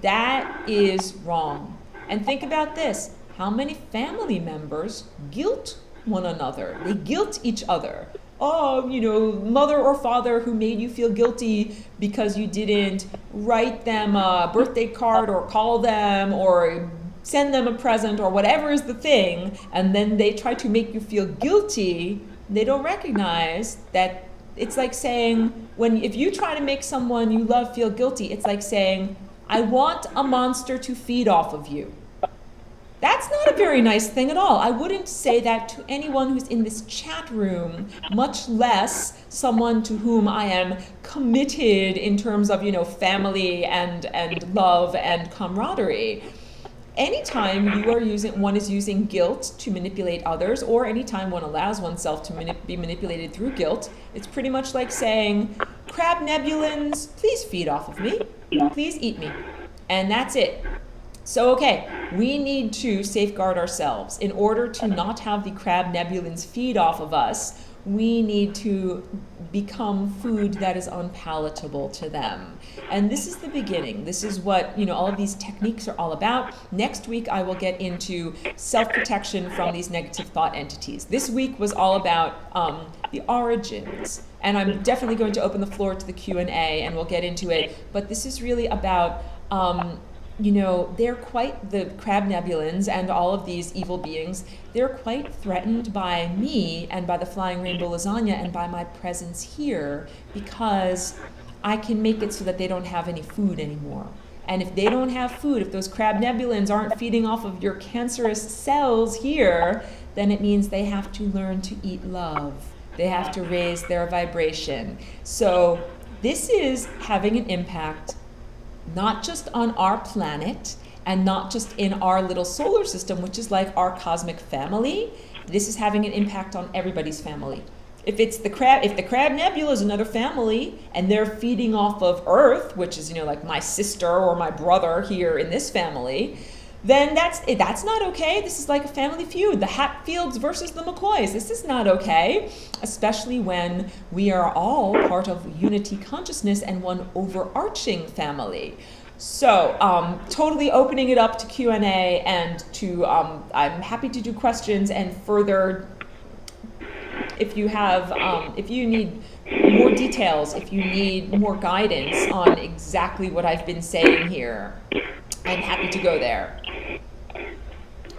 That is wrong. And think about this. How many family members guilt one another? They guilt each other. Oh, mother or father who made you feel guilty because you didn't write them a birthday card or call them or send them a present or whatever is the thing, and then they try to make you feel guilty. They don't recognize that. It's like saying, if you try to make someone you love feel guilty, it's like saying, I want a monster to feed off of you. That's not a very nice thing at all. I wouldn't say that to anyone who's in this chat room, much less someone to whom I am committed in terms of, family and love and camaraderie. Anytime one is using guilt to manipulate others, or anytime one allows oneself to be manipulated through guilt, it's pretty much like saying, Crab Nebulans, please feed off of me, please eat me. And that's it. So, okay, we need to safeguard ourselves. In order to not have the Crab Nebulans feed off of us, we need to become food that is unpalatable to them. And this is the beginning. This is what, all of these techniques are all about. Next week, I will get into self-protection from these negative thought entities. This week was all about the origins. And I'm definitely going to open the floor to the Q&A, and we'll get into it. But this is really about they're the Crab Nebulans and all of these evil beings, they're quite threatened by me and by the Flying Rainbow Lasagna and by my presence here, because I can make it so that they don't have any food anymore. And if they don't have food, if those Crab Nebulans aren't feeding off of your cancerous cells here, then it means they have to learn to eat love. They have to raise their vibration. So this is having an impact not just on our planet and not just in our little solar system, which is like our cosmic family. This is having an impact on everybody's family. If the Crab Nebula is another family and they're feeding off of Earth, which is like my sister or my brother here in this family, then that's not okay. This is like a family feud, the Hatfields versus the McCoys. This is not okay, especially when we are all part of unity consciousness and one overarching family. So totally opening it up to Q&A and to I'm happy to do questions and further if you have, if you need more details, if you need more guidance on exactly what I've been saying here, I'm happy to go there.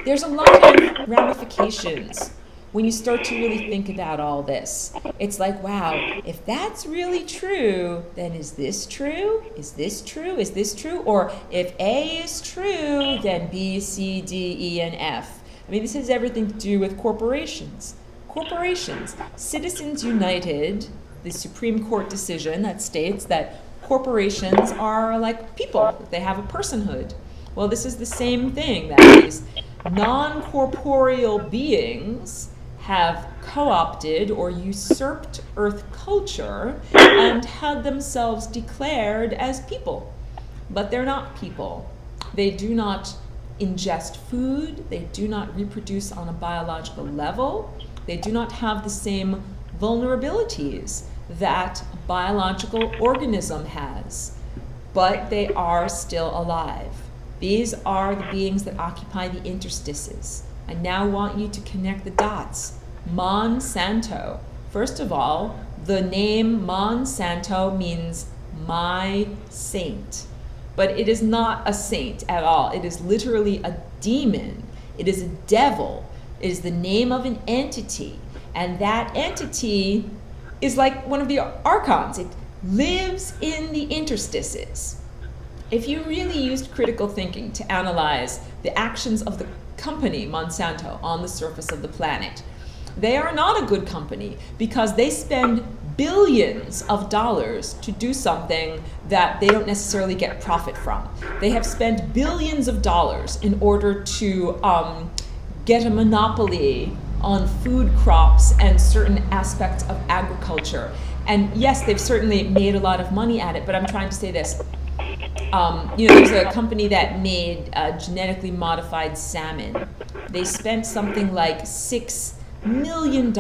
There's a lot of ramifications when you start to really think about all this. It's like, wow, if that's really true, then is this true? Is this true? Is this true? Or if A is true, then B, C, D, E, and F. I mean, this has everything to do with corporations. Corporations. Citizens United, the Supreme Court decision that states that corporations are like people. They have a personhood. Well, this is the same thing, that these non-corporeal beings have co-opted or usurped Earth culture and had themselves declared as people. But they're not people. They do not ingest food. They do not reproduce on a biological level. They do not have the same vulnerabilities that a biological organism has. But they are still alive. These are the beings that occupy the interstices. I now want you to connect the dots. Monsanto. First of all, the name Monsanto means my saint. But it is not a saint at all. It is literally a demon. It is a devil. It is the name of an entity. And that entity is like one of the archons. It lives in the interstices. If you really used critical thinking to analyze the actions of the company Monsanto on the surface of the planet, they are not a good company because they spend billions of dollars to do something that they don't necessarily get profit from. They have spent billions of dollars in order to get a monopoly on food crops and certain aspects of agriculture. And yes, they've certainly made a lot of money at it, but I'm trying to say this. There's a company that made genetically modified salmon. They spent something like $6 million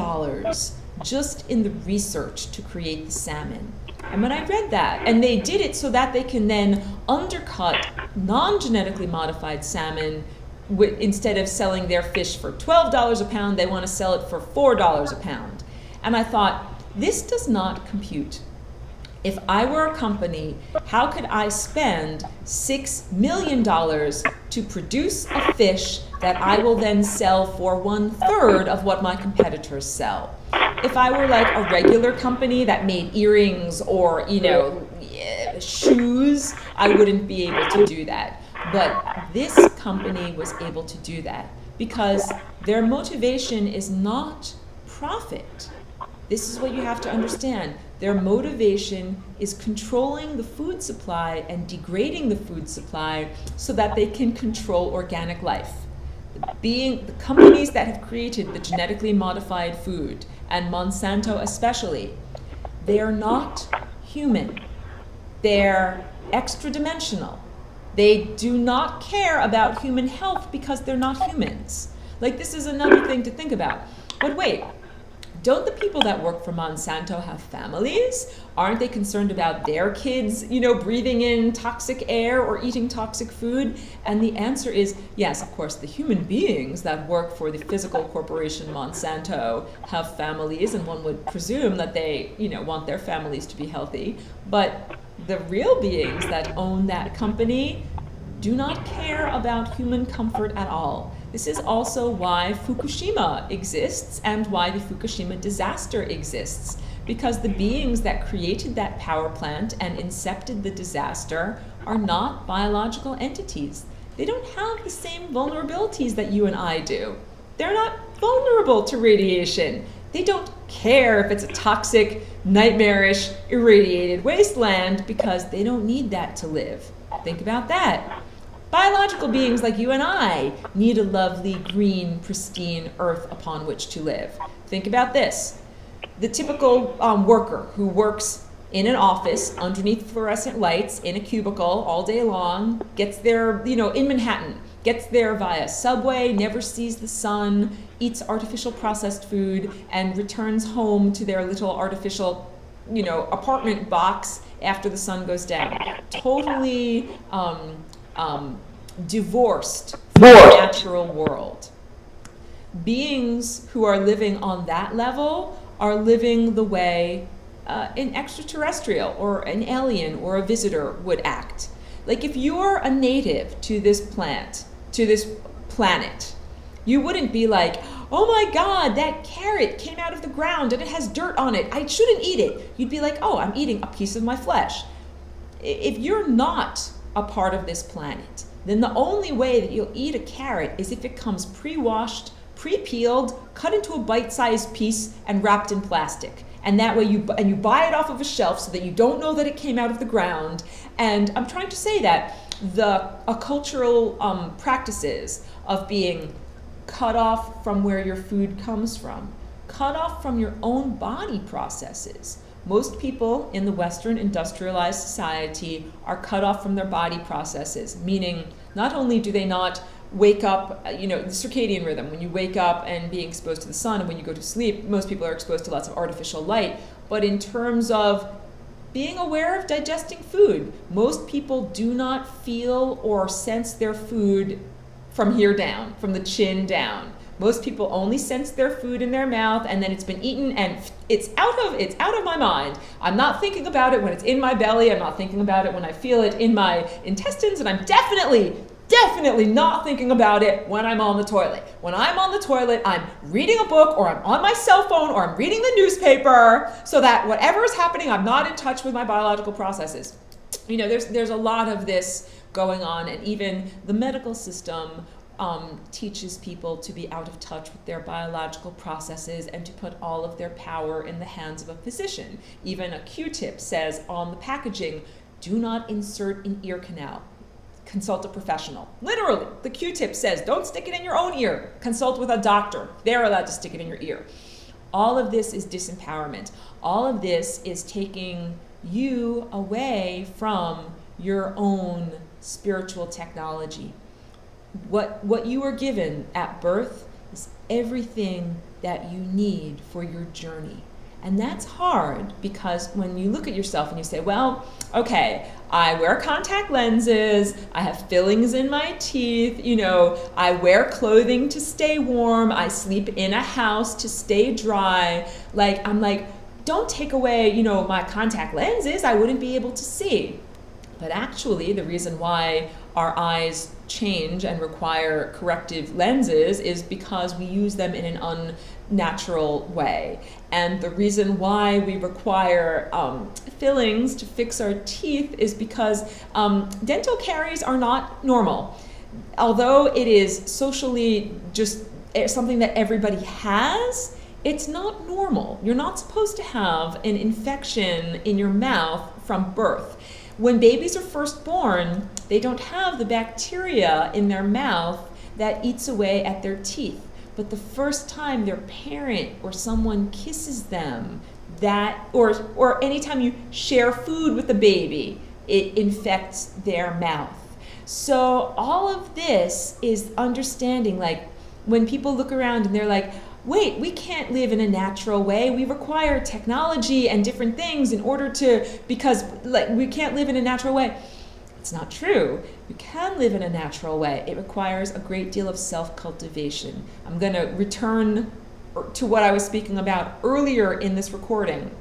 just in the research to create the salmon. And when I read that, and they did it so that they can then undercut non-genetically modified salmon, instead of selling their fish for $12 a pound, they want to sell it for $4 a pound. And I thought, this does not compute. If I were a company, how could I spend $6 million to produce a fish that I will then sell for 1/3 of what my competitors sell? If I were like a regular company that made earrings or, shoes, I wouldn't be able to do that. But this company was able to do that because their motivation is not profit. This is what you have to understand. Their motivation is controlling the food supply and degrading the food supply so that they can control organic life. The companies that have created the genetically modified food, and Monsanto especially, they are not human. They're extra-dimensional. They do not care about human health because they're not humans. Like, this is another thing to think about. But wait. Don't the people that work for Monsanto have families? Aren't they concerned about their kids, breathing in toxic air or eating toxic food? And the answer is yes, of course, the human beings that work for the physical corporation Monsanto have families, and one would presume that they, want their families to be healthy. But the real beings that own that company do not care about human comfort at all. This is also why Fukushima exists and why the Fukushima disaster exists, because the beings that created that power plant and incepted the disaster are not biological entities. They don't have the same vulnerabilities that you and I do. They're not vulnerable to radiation. They don't care if it's a toxic, nightmarish, irradiated wasteland because they don't need that to live. Think about that. Biological beings like you and I need a lovely, green, pristine earth upon which to live. Think about this. The typical worker who works in an office underneath fluorescent lights in a cubicle all day long, gets there, in Manhattan, gets there via subway, never sees the sun, eats artificial processed food, and returns home to their little artificial, apartment box after the sun goes down. Totally divorced from the natural world. Beings who are living on that level are living the way an extraterrestrial or an alien or a visitor would act. Like if you're a native to this planet, you wouldn't be like, oh my God, that carrot came out of the ground and it has dirt on it. I shouldn't eat it. You'd be like, oh, I'm eating a piece of my flesh. If you're not a part of this planet, then the only way that you'll eat a carrot is if it comes pre-washed, pre-peeled, cut into a bite-sized piece and wrapped in plastic. And that way you buy it off of a shelf so that you don't know that it came out of the ground. And I'm trying to say that the cultural practices of being cut off from where your food comes from, cut off from your own body processes. Most people in the Western industrialized society are cut off from their body processes, meaning not only do they not wake up, the circadian rhythm, when you wake up and being exposed to the sun, and when you go to sleep, most people are exposed to lots of artificial light, but in terms of being aware of digesting food, most people do not feel or sense their food from here down, from the chin down. Most people only sense their food in their mouth, and then it's been eaten and it's out of my mind. I'm not thinking about it when it's in my belly. I'm not thinking about it when I feel it in my intestines, and I'm definitely not thinking about it when I'm on the toilet. When I'm on the toilet, I'm reading a book, or I'm on my cell phone, or I'm reading the newspaper, so that whatever is happening, I'm not in touch with my biological processes. There's a lot of this going on, and even the medical system teaches people to be out of touch with their biological processes and to put all of their power in the hands of a physician. Even a Q-tip says on the packaging, do not insert an ear canal. Consult a professional. Literally, the Q-tip says, don't stick it in your own ear. Consult with a doctor. They're allowed to stick it in your ear. All of this is disempowerment. All of this is taking you away from your own spiritual technology. What you were given at birth is everything that you need for your journey. And that's hard, because when you look at yourself and you say, well, okay, I wear contact lenses, I have fillings in my teeth, I wear clothing to stay warm, I sleep in a house to stay dry. I'm like, don't take away, my contact lenses, I wouldn't be able to see. But actually, the reason why our eyes change and require corrective lenses is because we use them in an unnatural way. And the reason why we require fillings to fix our teeth is because dental caries are not normal. Although it is socially just something that everybody has, it's not normal. You're not supposed to have an infection in your mouth from birth. When babies are first born, they don't have the bacteria in their mouth that eats away at their teeth. But the first time their parent or someone kisses them, or anytime you share food with the baby, it infects their mouth. So all of this is understanding, when people look around and they're like, wait, we can't live in a natural way. We require technology and different things because we can't live in a natural way. It's not true. You can live in a natural way. It requires a great deal of self-cultivation. I'm going to return to what I was speaking about earlier in this recording.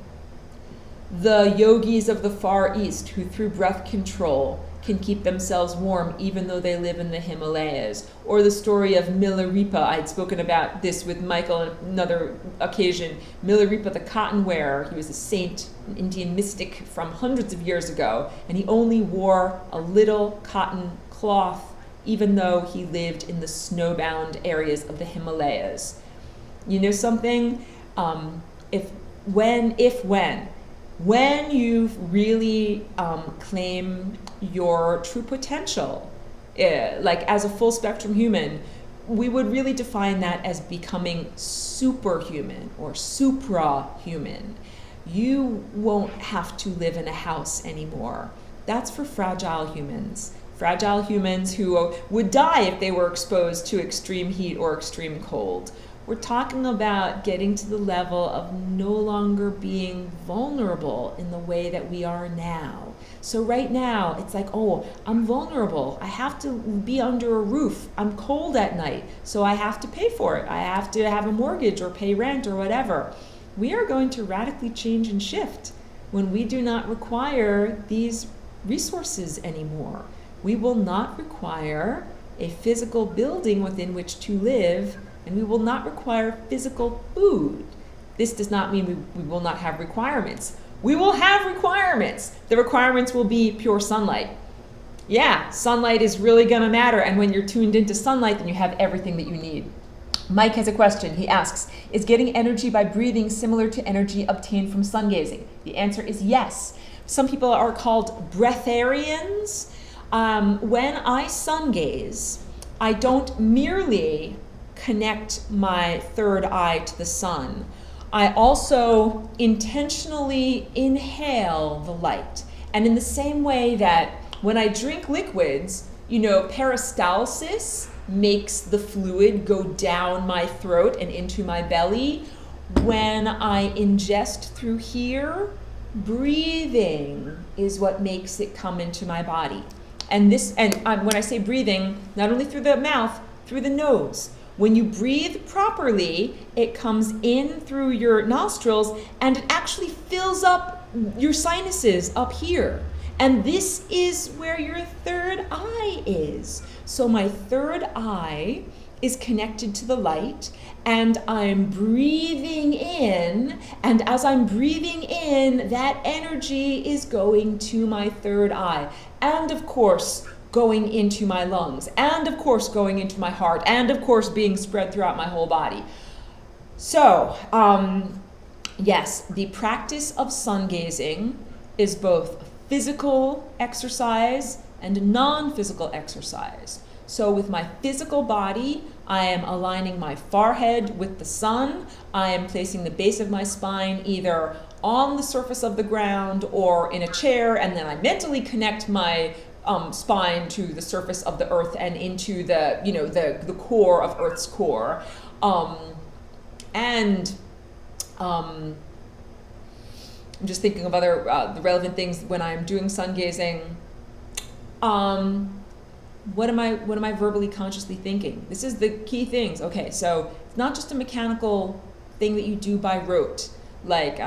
The yogis of the Far East who, through breath control, can keep themselves warm even though they live in the Himalayas. Or the story of Milarepa. I'd spoken about this with Michael on another occasion. Milarepa the cotton wearer. He was a saint, an Indian mystic from hundreds of years ago, and he only wore a little cotton cloth even though he lived in the snowbound areas of the Himalayas. You know something? When you really claim your true potential, as a full spectrum human, we would really define that as becoming superhuman or suprahuman. You won't have to live in a house anymore. That's for fragile humans. Fragile humans who would die if they were exposed to extreme heat or extreme cold. We're talking about getting to the level of no longer being vulnerable in the way that we are now. So right now, it's like, oh, I'm vulnerable. I have to be under a roof. I'm cold at night, so I have to pay for it. I have to have a mortgage or pay rent or whatever. we are going to radically change and shift when we do not require these resources anymore. We will not require a physical building within which to live, and we will not require physical food. This does not mean we will not have requirements. We will have requirements. The requirements will be pure sunlight. Yeah, sunlight is really gonna matter, and when you're tuned into sunlight, then you have everything that you need. Mike has a question. He asks, is getting energy by breathing similar to energy obtained from sun gazing? The answer is yes. Some people are called breatharians. When I sun gaze, I don't merely connect my third eye to the sun. I also intentionally inhale the light. And in the same way that when I drink liquids, peristalsis makes the fluid go down my throat and into my belly. When I ingest through here, breathing is what makes it come into my body. And when I say breathing, not only through the mouth, through the nose. When you breathe properly, it comes in through your nostrils and it actually fills up your sinuses up here. And this is where your third eye is. So my third eye is connected to the light, and I'm breathing in, and as I'm breathing in, that energy is going to my third eye, and of course going into my lungs, and of course going into my heart, and of course being spread throughout my whole body. So yes, the practice of sun gazing is both physical exercise and non-physical exercise. So with my physical body, I am aligning my forehead with the sun. I am placing the base of my spine either on the surface of the ground or in a chair, and then I mentally connect my spine to the surface of the earth and into the core of Earth's core. I'm just thinking of other the relevant things when I'm doing sun gazing. What am I verbally consciously thinking? This is the key things. Okay, so it's not just a mechanical thing that you do by rote. Like,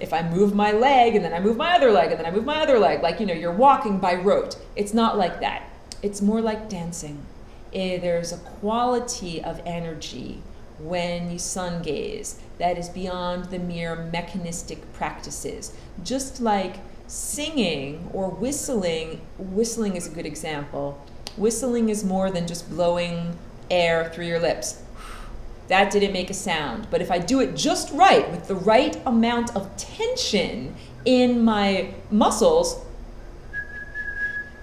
if I move my leg and then I move my other leg and then I move my other leg, like, you're walking by rote. It's not like that. It's more like dancing. There's a quality of energy when you sun gaze that is beyond the mere mechanistic practices. Just like singing or whistling is a good example. Whistling is more than just blowing air through your lips. That didn't make a sound. But if I do it just right, with the right amount of tension in my muscles,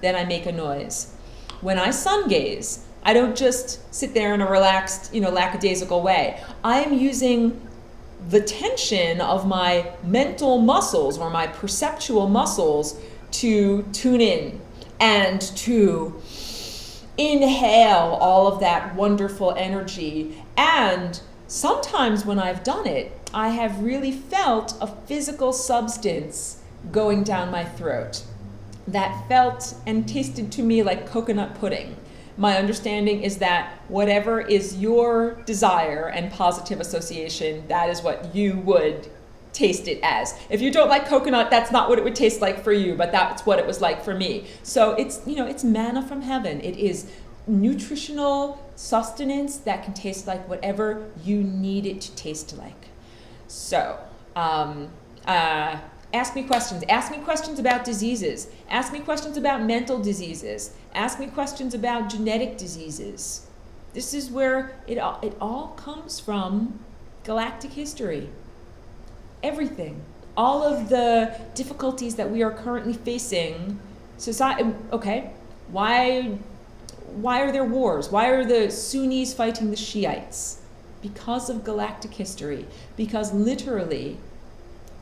then I make a noise. When I sun gaze, I don't just sit there in a relaxed, lackadaisical way. I am using the tension of my mental muscles or my perceptual muscles to tune in and to inhale all of that wonderful energy. And sometimes when I've done it, I have really felt a physical substance going down my throat that felt and tasted to me like coconut pudding. My understanding is that whatever is your desire and positive association, that is what you would taste it as. If you don't like coconut, that's not what it would taste like for you, but that's what it was like for me. So it's manna from heaven. It is nutritional sustenance that can taste like whatever you need it to taste like. So, ask me questions. Ask me questions about diseases. Ask me questions about mental diseases. Ask me questions about genetic diseases. This is where it all comes from galactic history. Everything. All of the difficulties that we are currently facing. Society. Okay, why are there wars? Why are the Sunnis fighting the Shiites? Because of galactic history. Because literally,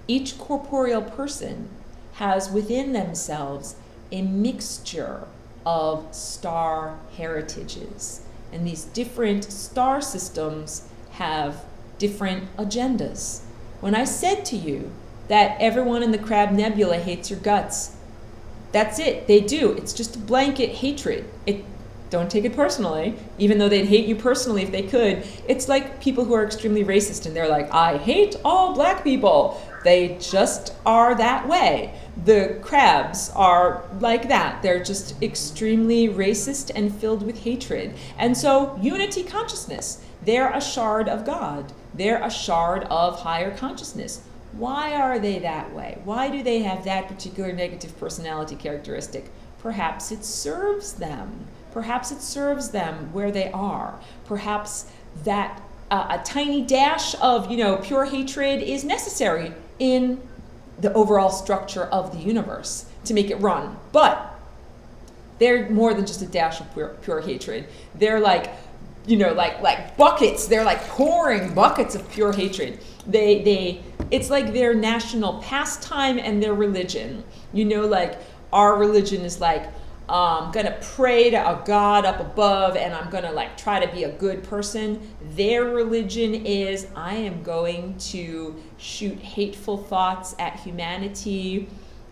each corporeal person has within themselves a mixture of star heritages. And these different star systems have different agendas. When I said to you that everyone in the Crab Nebula hates your guts, that's it. They do. It's just a blanket hatred. don't take it personally, even though they'd hate you personally if they could. It's like people who are extremely racist and they're like, I hate all black people. They just are that way. The crabs are like that. They're just extremely racist and filled with hatred. And so unity consciousness, they're a shard of God. They're a shard of higher consciousness. Why are they that way? Why do they have that particular negative personality characteristic? Perhaps it serves them. Perhaps it serves them where they are. Perhaps that a tiny dash of, pure hatred is necessary in the overall structure of the universe to make it run. But they're more than just a dash of pure hatred. They're like, like buckets. They're like pouring buckets of pure hatred. It's like their national pastime and their religion. Like our religion is like, I'm gonna pray to a God up above and I'm gonna like try to be a good person. Their religion is, I am going to shoot hateful thoughts at humanity,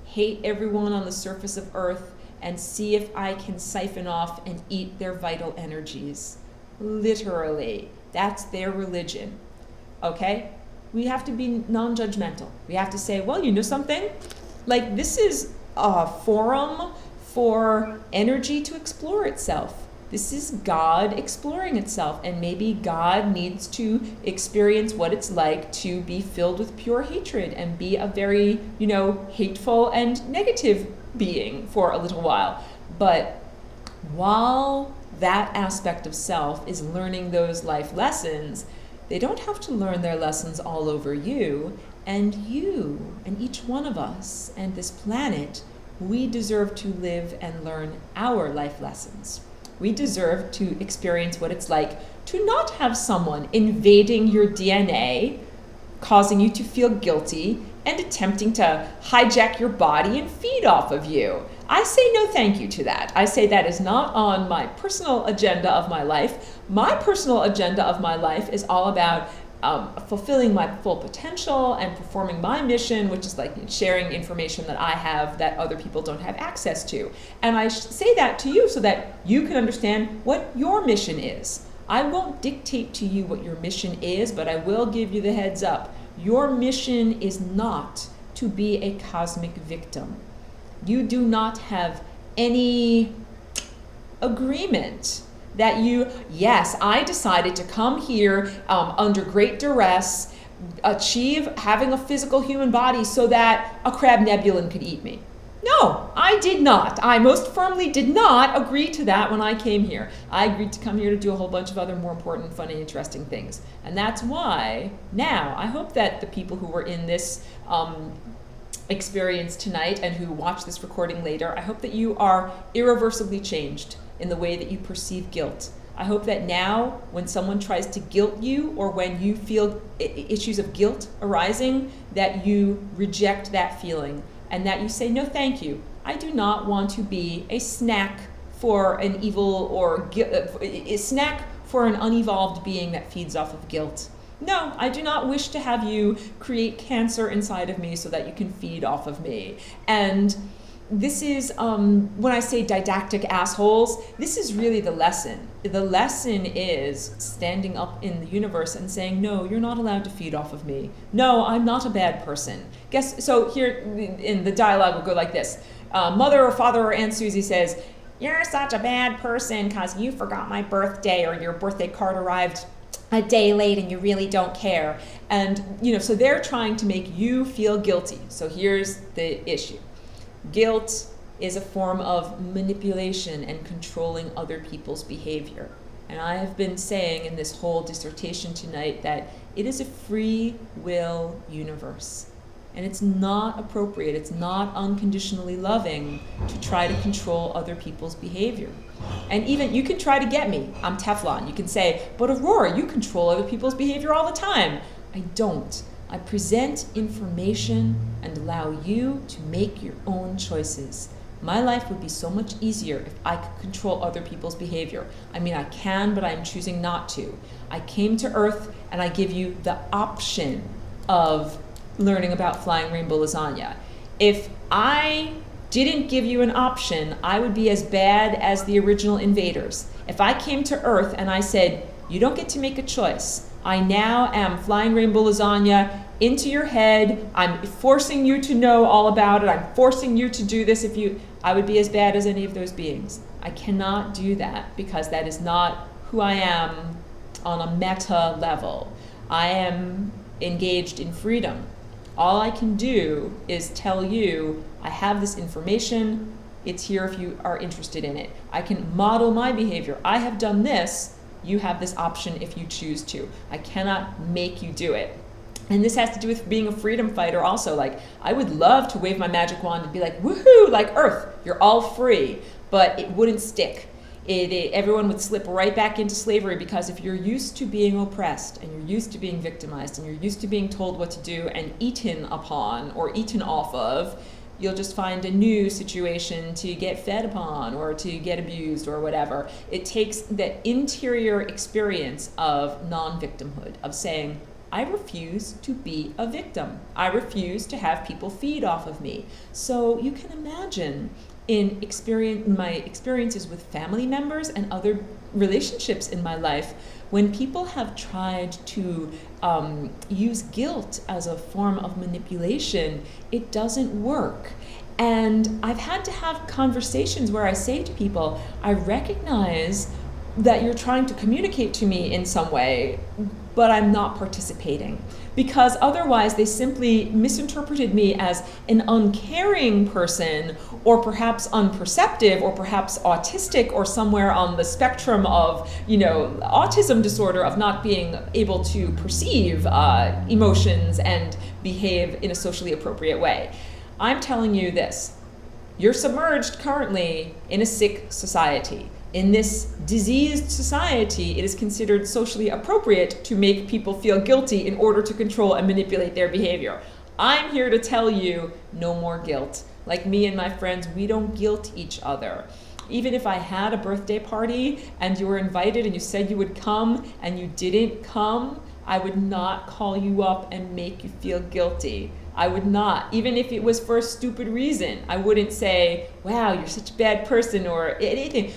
hate everyone on the surface of earth, and see if I can siphon off and eat their vital energies. Literally, that's their religion. Okay? We have to be non-judgmental. We have to say, well, you know something? Like, this is a forum for energy to explore itself. This is God exploring itself, and maybe God needs to experience what it's like to be filled with pure hatred and be a very, hateful and negative being for a little while. But while that aspect of self is learning those life lessons, they don't have to learn their lessons all over you, and each one of us, and this planet, we deserve to live and learn our life lessons. We deserve to experience what it's like to not have someone invading your DNA, causing you to feel guilty, and attempting to hijack your body and feed off of you. I say no thank you to that. I say that is not on my personal agenda of my life. My personal agenda of my life is all about fulfilling my full potential and performing my mission, which is like sharing information that I have that other people don't have access to. And I say that to you so that you can understand what your mission is. I won't dictate to you what your mission is, but I will give you the heads up. Your mission is not to be a cosmic victim. You do not have any agreement that yes, I decided to come here under great duress, achieve having a physical human body so that a crab nebulan could eat me. No, I did not. I most firmly did not agree to that when I came here. I agreed to come here to do a whole bunch of other more important, fun, and interesting things. And that's why now I hope that the people who were in this experience tonight and who watch this recording later, I hope that you are irreversibly changed in the way that you perceive guilt. I hope that now when someone tries to guilt you or when you feel issues of guilt arising, that you reject that feeling and that you say, no, thank you. I do not want to be a snack for an evil or a snack for an unevolved being that feeds off of guilt. No, I do not wish to have you create cancer inside of me so that you can feed off of me. And this is, when I say didactic assholes, this is really the lesson. The lesson is standing up in the universe and saying, no, you're not allowed to feed off of me. No, I'm not a bad person. So here in the dialogue will go like this. Mother or father or Aunt Susie says, you're such a bad person because you forgot my birthday or your birthday card arrived a day late and you really don't care. And, so they're trying to make you feel guilty. So here's the issue. Guilt is a form of manipulation and controlling other people's behavior. And I have been saying in this whole dissertation tonight that it is a free will universe. And it's not appropriate, it's not unconditionally loving to try to control other people's behavior. And even, you can try to get me, I'm Teflon. You can say, but Aurora, you control other people's behavior all the time. I don't. I present information and allow you to make your own choices. My life would be so much easier if I could control other people's behavior. I mean, I can, but I'm choosing not to. I came to Earth and I give you the option of learning about flying rainbow lasagna. If I didn't give you an option, I would be as bad as the original invaders. If I came to Earth and I said, you don't get to make a choice. I now am flying rainbow lasagna into your head. I'm forcing you to know all about it. I'm forcing you to do this. I would be as bad as any of those beings. I cannot do that because that is not who I am on a meta level. I am engaged in freedom. All I can do is tell you, I have this information. It's here if you are interested in it. I can model my behavior. I have done this. You have this option if you choose to. I cannot make you do it. And this has to do with being a freedom fighter also. Like, I would love to wave my magic wand and be like, woohoo, like Earth, you're all free. But it wouldn't stick. Everyone would slip right back into slavery, because if you're used to being oppressed and you're used to being victimized and you're used to being told what to do and eaten upon or eaten off of, you'll just find a new situation to get fed upon or to get abused or whatever. It takes the interior experience of non-victimhood, of saying, I refuse to be a victim. I refuse to have people feed off of me. So you can imagine in my experiences with family members and other relationships in my life, when people have tried to use guilt as a form of manipulation, it doesn't work. And I've had to have conversations where I say to people, I recognize that you're trying to communicate to me in some way, but I'm not participating. Because otherwise they simply misinterpreted me as an uncaring person, or perhaps unperceptive, or perhaps autistic, or somewhere on the spectrum of, autism disorder, of not being able to perceive emotions and behave in a socially appropriate way. I'm telling you this, you're submerged currently in a sick society. In this diseased society, it is considered socially appropriate to make people feel guilty in order to control and manipulate their behavior. I'm here to tell you, no more guilt. Like me and my friends, we don't guilt each other. Even if I had a birthday party and you were invited and you said you would come and you didn't come, I would not call you up and make you feel guilty. I would not, even if it was for a stupid reason. I wouldn't say, wow, you're such a bad person or anything.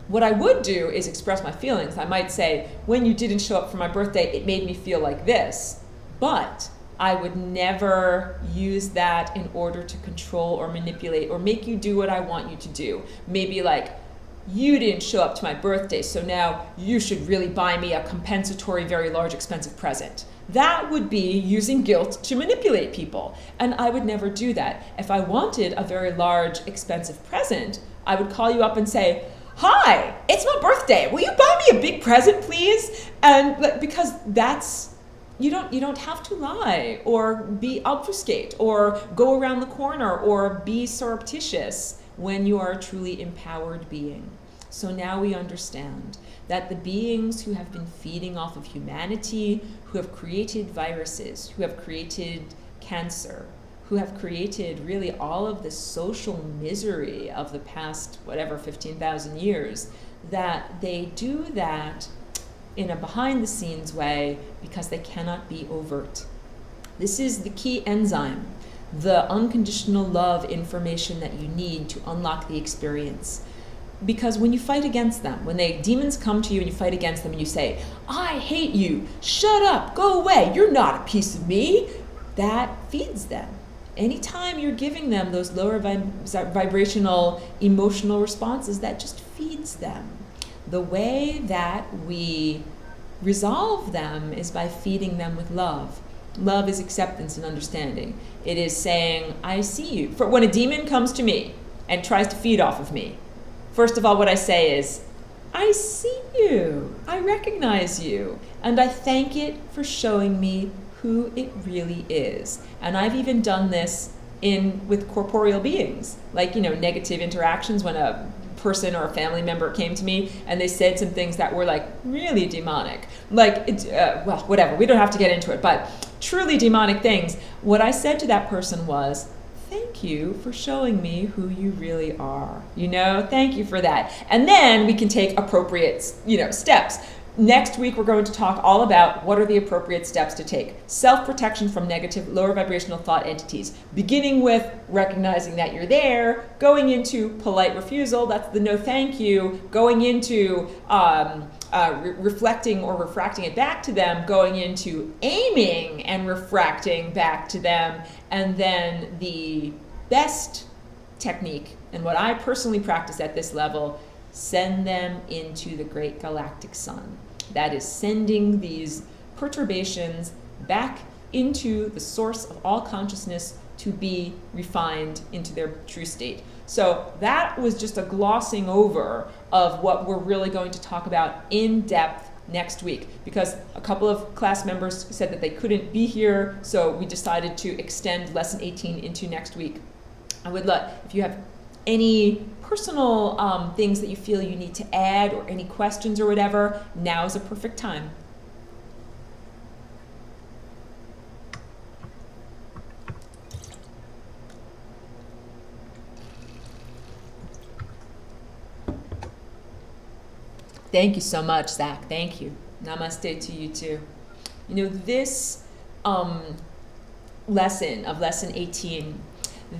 What I would do is express my feelings. I might say, when you didn't show up for my birthday, it made me feel like this. But I would never use that in order to control or manipulate or make you do what I want you to do. Maybe like, you didn't show up to my birthday, so now you should really buy me a compensatory, very large, expensive present. That would be using guilt to manipulate people. And I would never do that. If I wanted a very large, expensive present, I would call you up and say, hi, it's my birthday. Will you buy me a big present, please? And because that's, you don't have to lie or be obfuscate or go around the corner or be surreptitious when you are a truly empowered being. So now we understand that the beings who have been feeding off of humanity, who have created viruses, who have created cancer, who have created really all of the social misery of the past, 15,000 years, that they do that in a behind-the-scenes way because they cannot be overt. This is the key enzyme, the unconditional love information that you need to unlock the experience. Because when you fight against them, when demons come to you and you fight against them and you say, I hate you, shut up, go away, you're not a piece of me, that feeds them. Anytime you're giving them those lower vibrational emotional responses, that just feeds them. The way that we resolve them is by feeding them with love. Love is acceptance and understanding. It is saying, I see you. For when a demon comes to me and tries to feed off of me, first of all, what I say is, I see you, I recognize you, and I thank it for showing me who it really is. And I've even done this with corporeal beings, like, negative interactions when a person or a family member came to me and they said some things that were like really demonic. Like, whatever, we don't have to get into it, but truly demonic things. What I said to that person was, thank you for showing me who you really are. Thank you for that. And then we can take appropriate, steps. Next week, we're going to talk all about what are the appropriate steps to take. Self-protection from negative, lower vibrational thought entities, beginning with recognizing that you're there, going into polite refusal, that's the no thank you, going into reflecting or refracting it back to them, going into aiming and refracting back to them, and then the best technique, and what I personally practice at this level, send them into the great galactic sun. That is sending these perturbations back into the source of all consciousness to be refined into their true state. So that was just a glossing over of what we're really going to talk about in depth next week, because a couple of class members said that they couldn't be here, so we decided to extend lesson 18 into next week. I would love, if you have any personal things that you feel you need to add or any questions or whatever, now is a perfect time. Thank you so much, Zach. Thank you. Namaste to you too. You know, this lesson 18,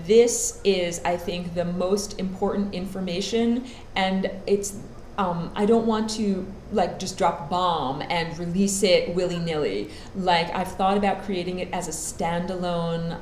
this is, I think, the most important information, and it's, I don't want to like just drop a bomb and release it willy-nilly. Like, I've thought about creating it as a standalone,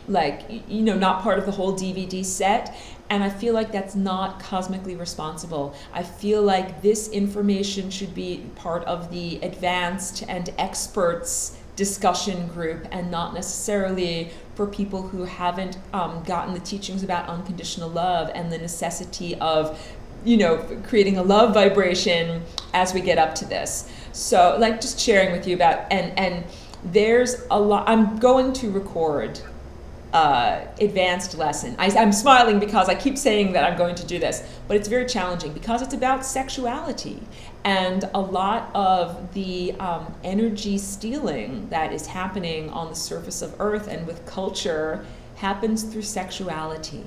like, you know, not part of the whole DVD set, and I feel like that's not cosmically responsible. I feel like this information should be part of the advanced and experts discussion group, and not necessarily for people who haven't gotten the teachings about unconditional love and the necessity of, you know, creating a love vibration as we get up to this. So, like, just sharing with you about, and there's a lot. I'm going to record advanced lesson. I'm smiling because I keep saying that I'm going to do this, but it's very challenging because it's about sexuality, and a lot of the energy stealing that is happening on the surface of Earth and with culture happens through sexuality.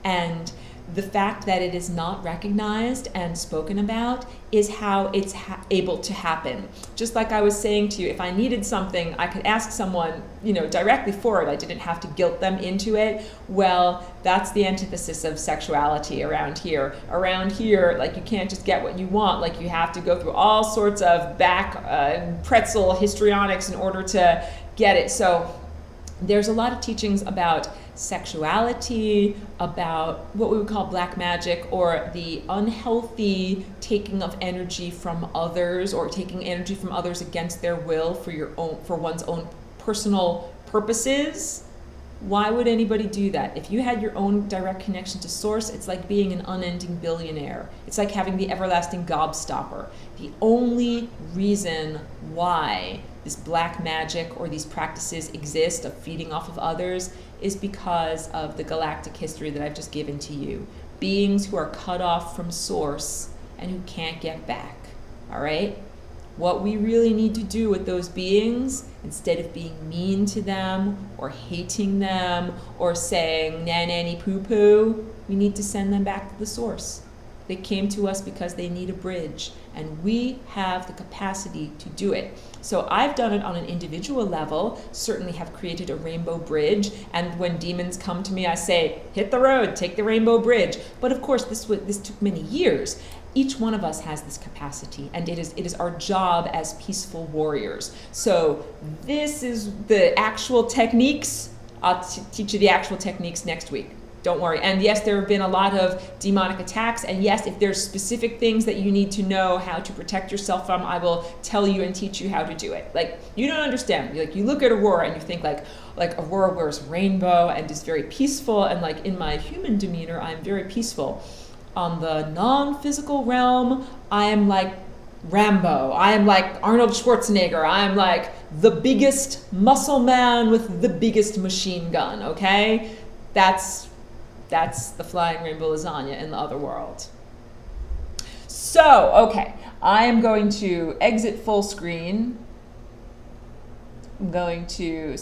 And the fact that it is not recognized and spoken about is how it's able to happen. Just like I was saying to you, if I needed something, I could ask someone, you know, directly for it. I didn't have to guilt them into it. Well, that's the antithesis of sexuality around here. Around here, like, you can't just get what you want. Like, you have to go through all sorts of pretzel histrionics in order to get it. So there's a lot of teachings about sexuality, about what we would call black magic, or the unhealthy taking of energy from others, or taking energy from others against their will for one's own personal purposes. Why would anybody do that? If you had your own direct connection to source, it's like being an unending billionaire. It's like having the everlasting gobstopper. The only reason why this black magic or these practices exist of feeding off of others is because of the galactic history that I've just given to you. Beings who are cut off from source and who can't get back, all right? What we really need to do with those beings, instead of being mean to them or hating them or saying nanny poo poo, we need to send them back to the source. They came to us because they need a bridge, and we have the capacity to do it. So I've done it on an individual level, certainly have created a rainbow bridge, and when demons come to me, I say, hit the road, take the rainbow bridge. But of course, this took many years. Each one of us has this capacity, and it is our job as peaceful warriors. So this is the actual techniques. I'll teach you the actual techniques next week. Don't worry. And yes, there have been a lot of demonic attacks. And yes, if there's specific things that you need to know how to protect yourself from, I will tell you and teach you how to do it. Like, you don't understand. Like, you look at Aurora and you think like Aurora wears rainbow and is very peaceful. And like, in my human demeanor, I'm very peaceful. On the non-physical realm, I am like Rambo. I am like Arnold Schwarzenegger. I am like the biggest muscle man with the biggest machine gun, okay? That's the flying rainbow lasagna in the other world. So, okay, I am going to exit full screen. I'm going to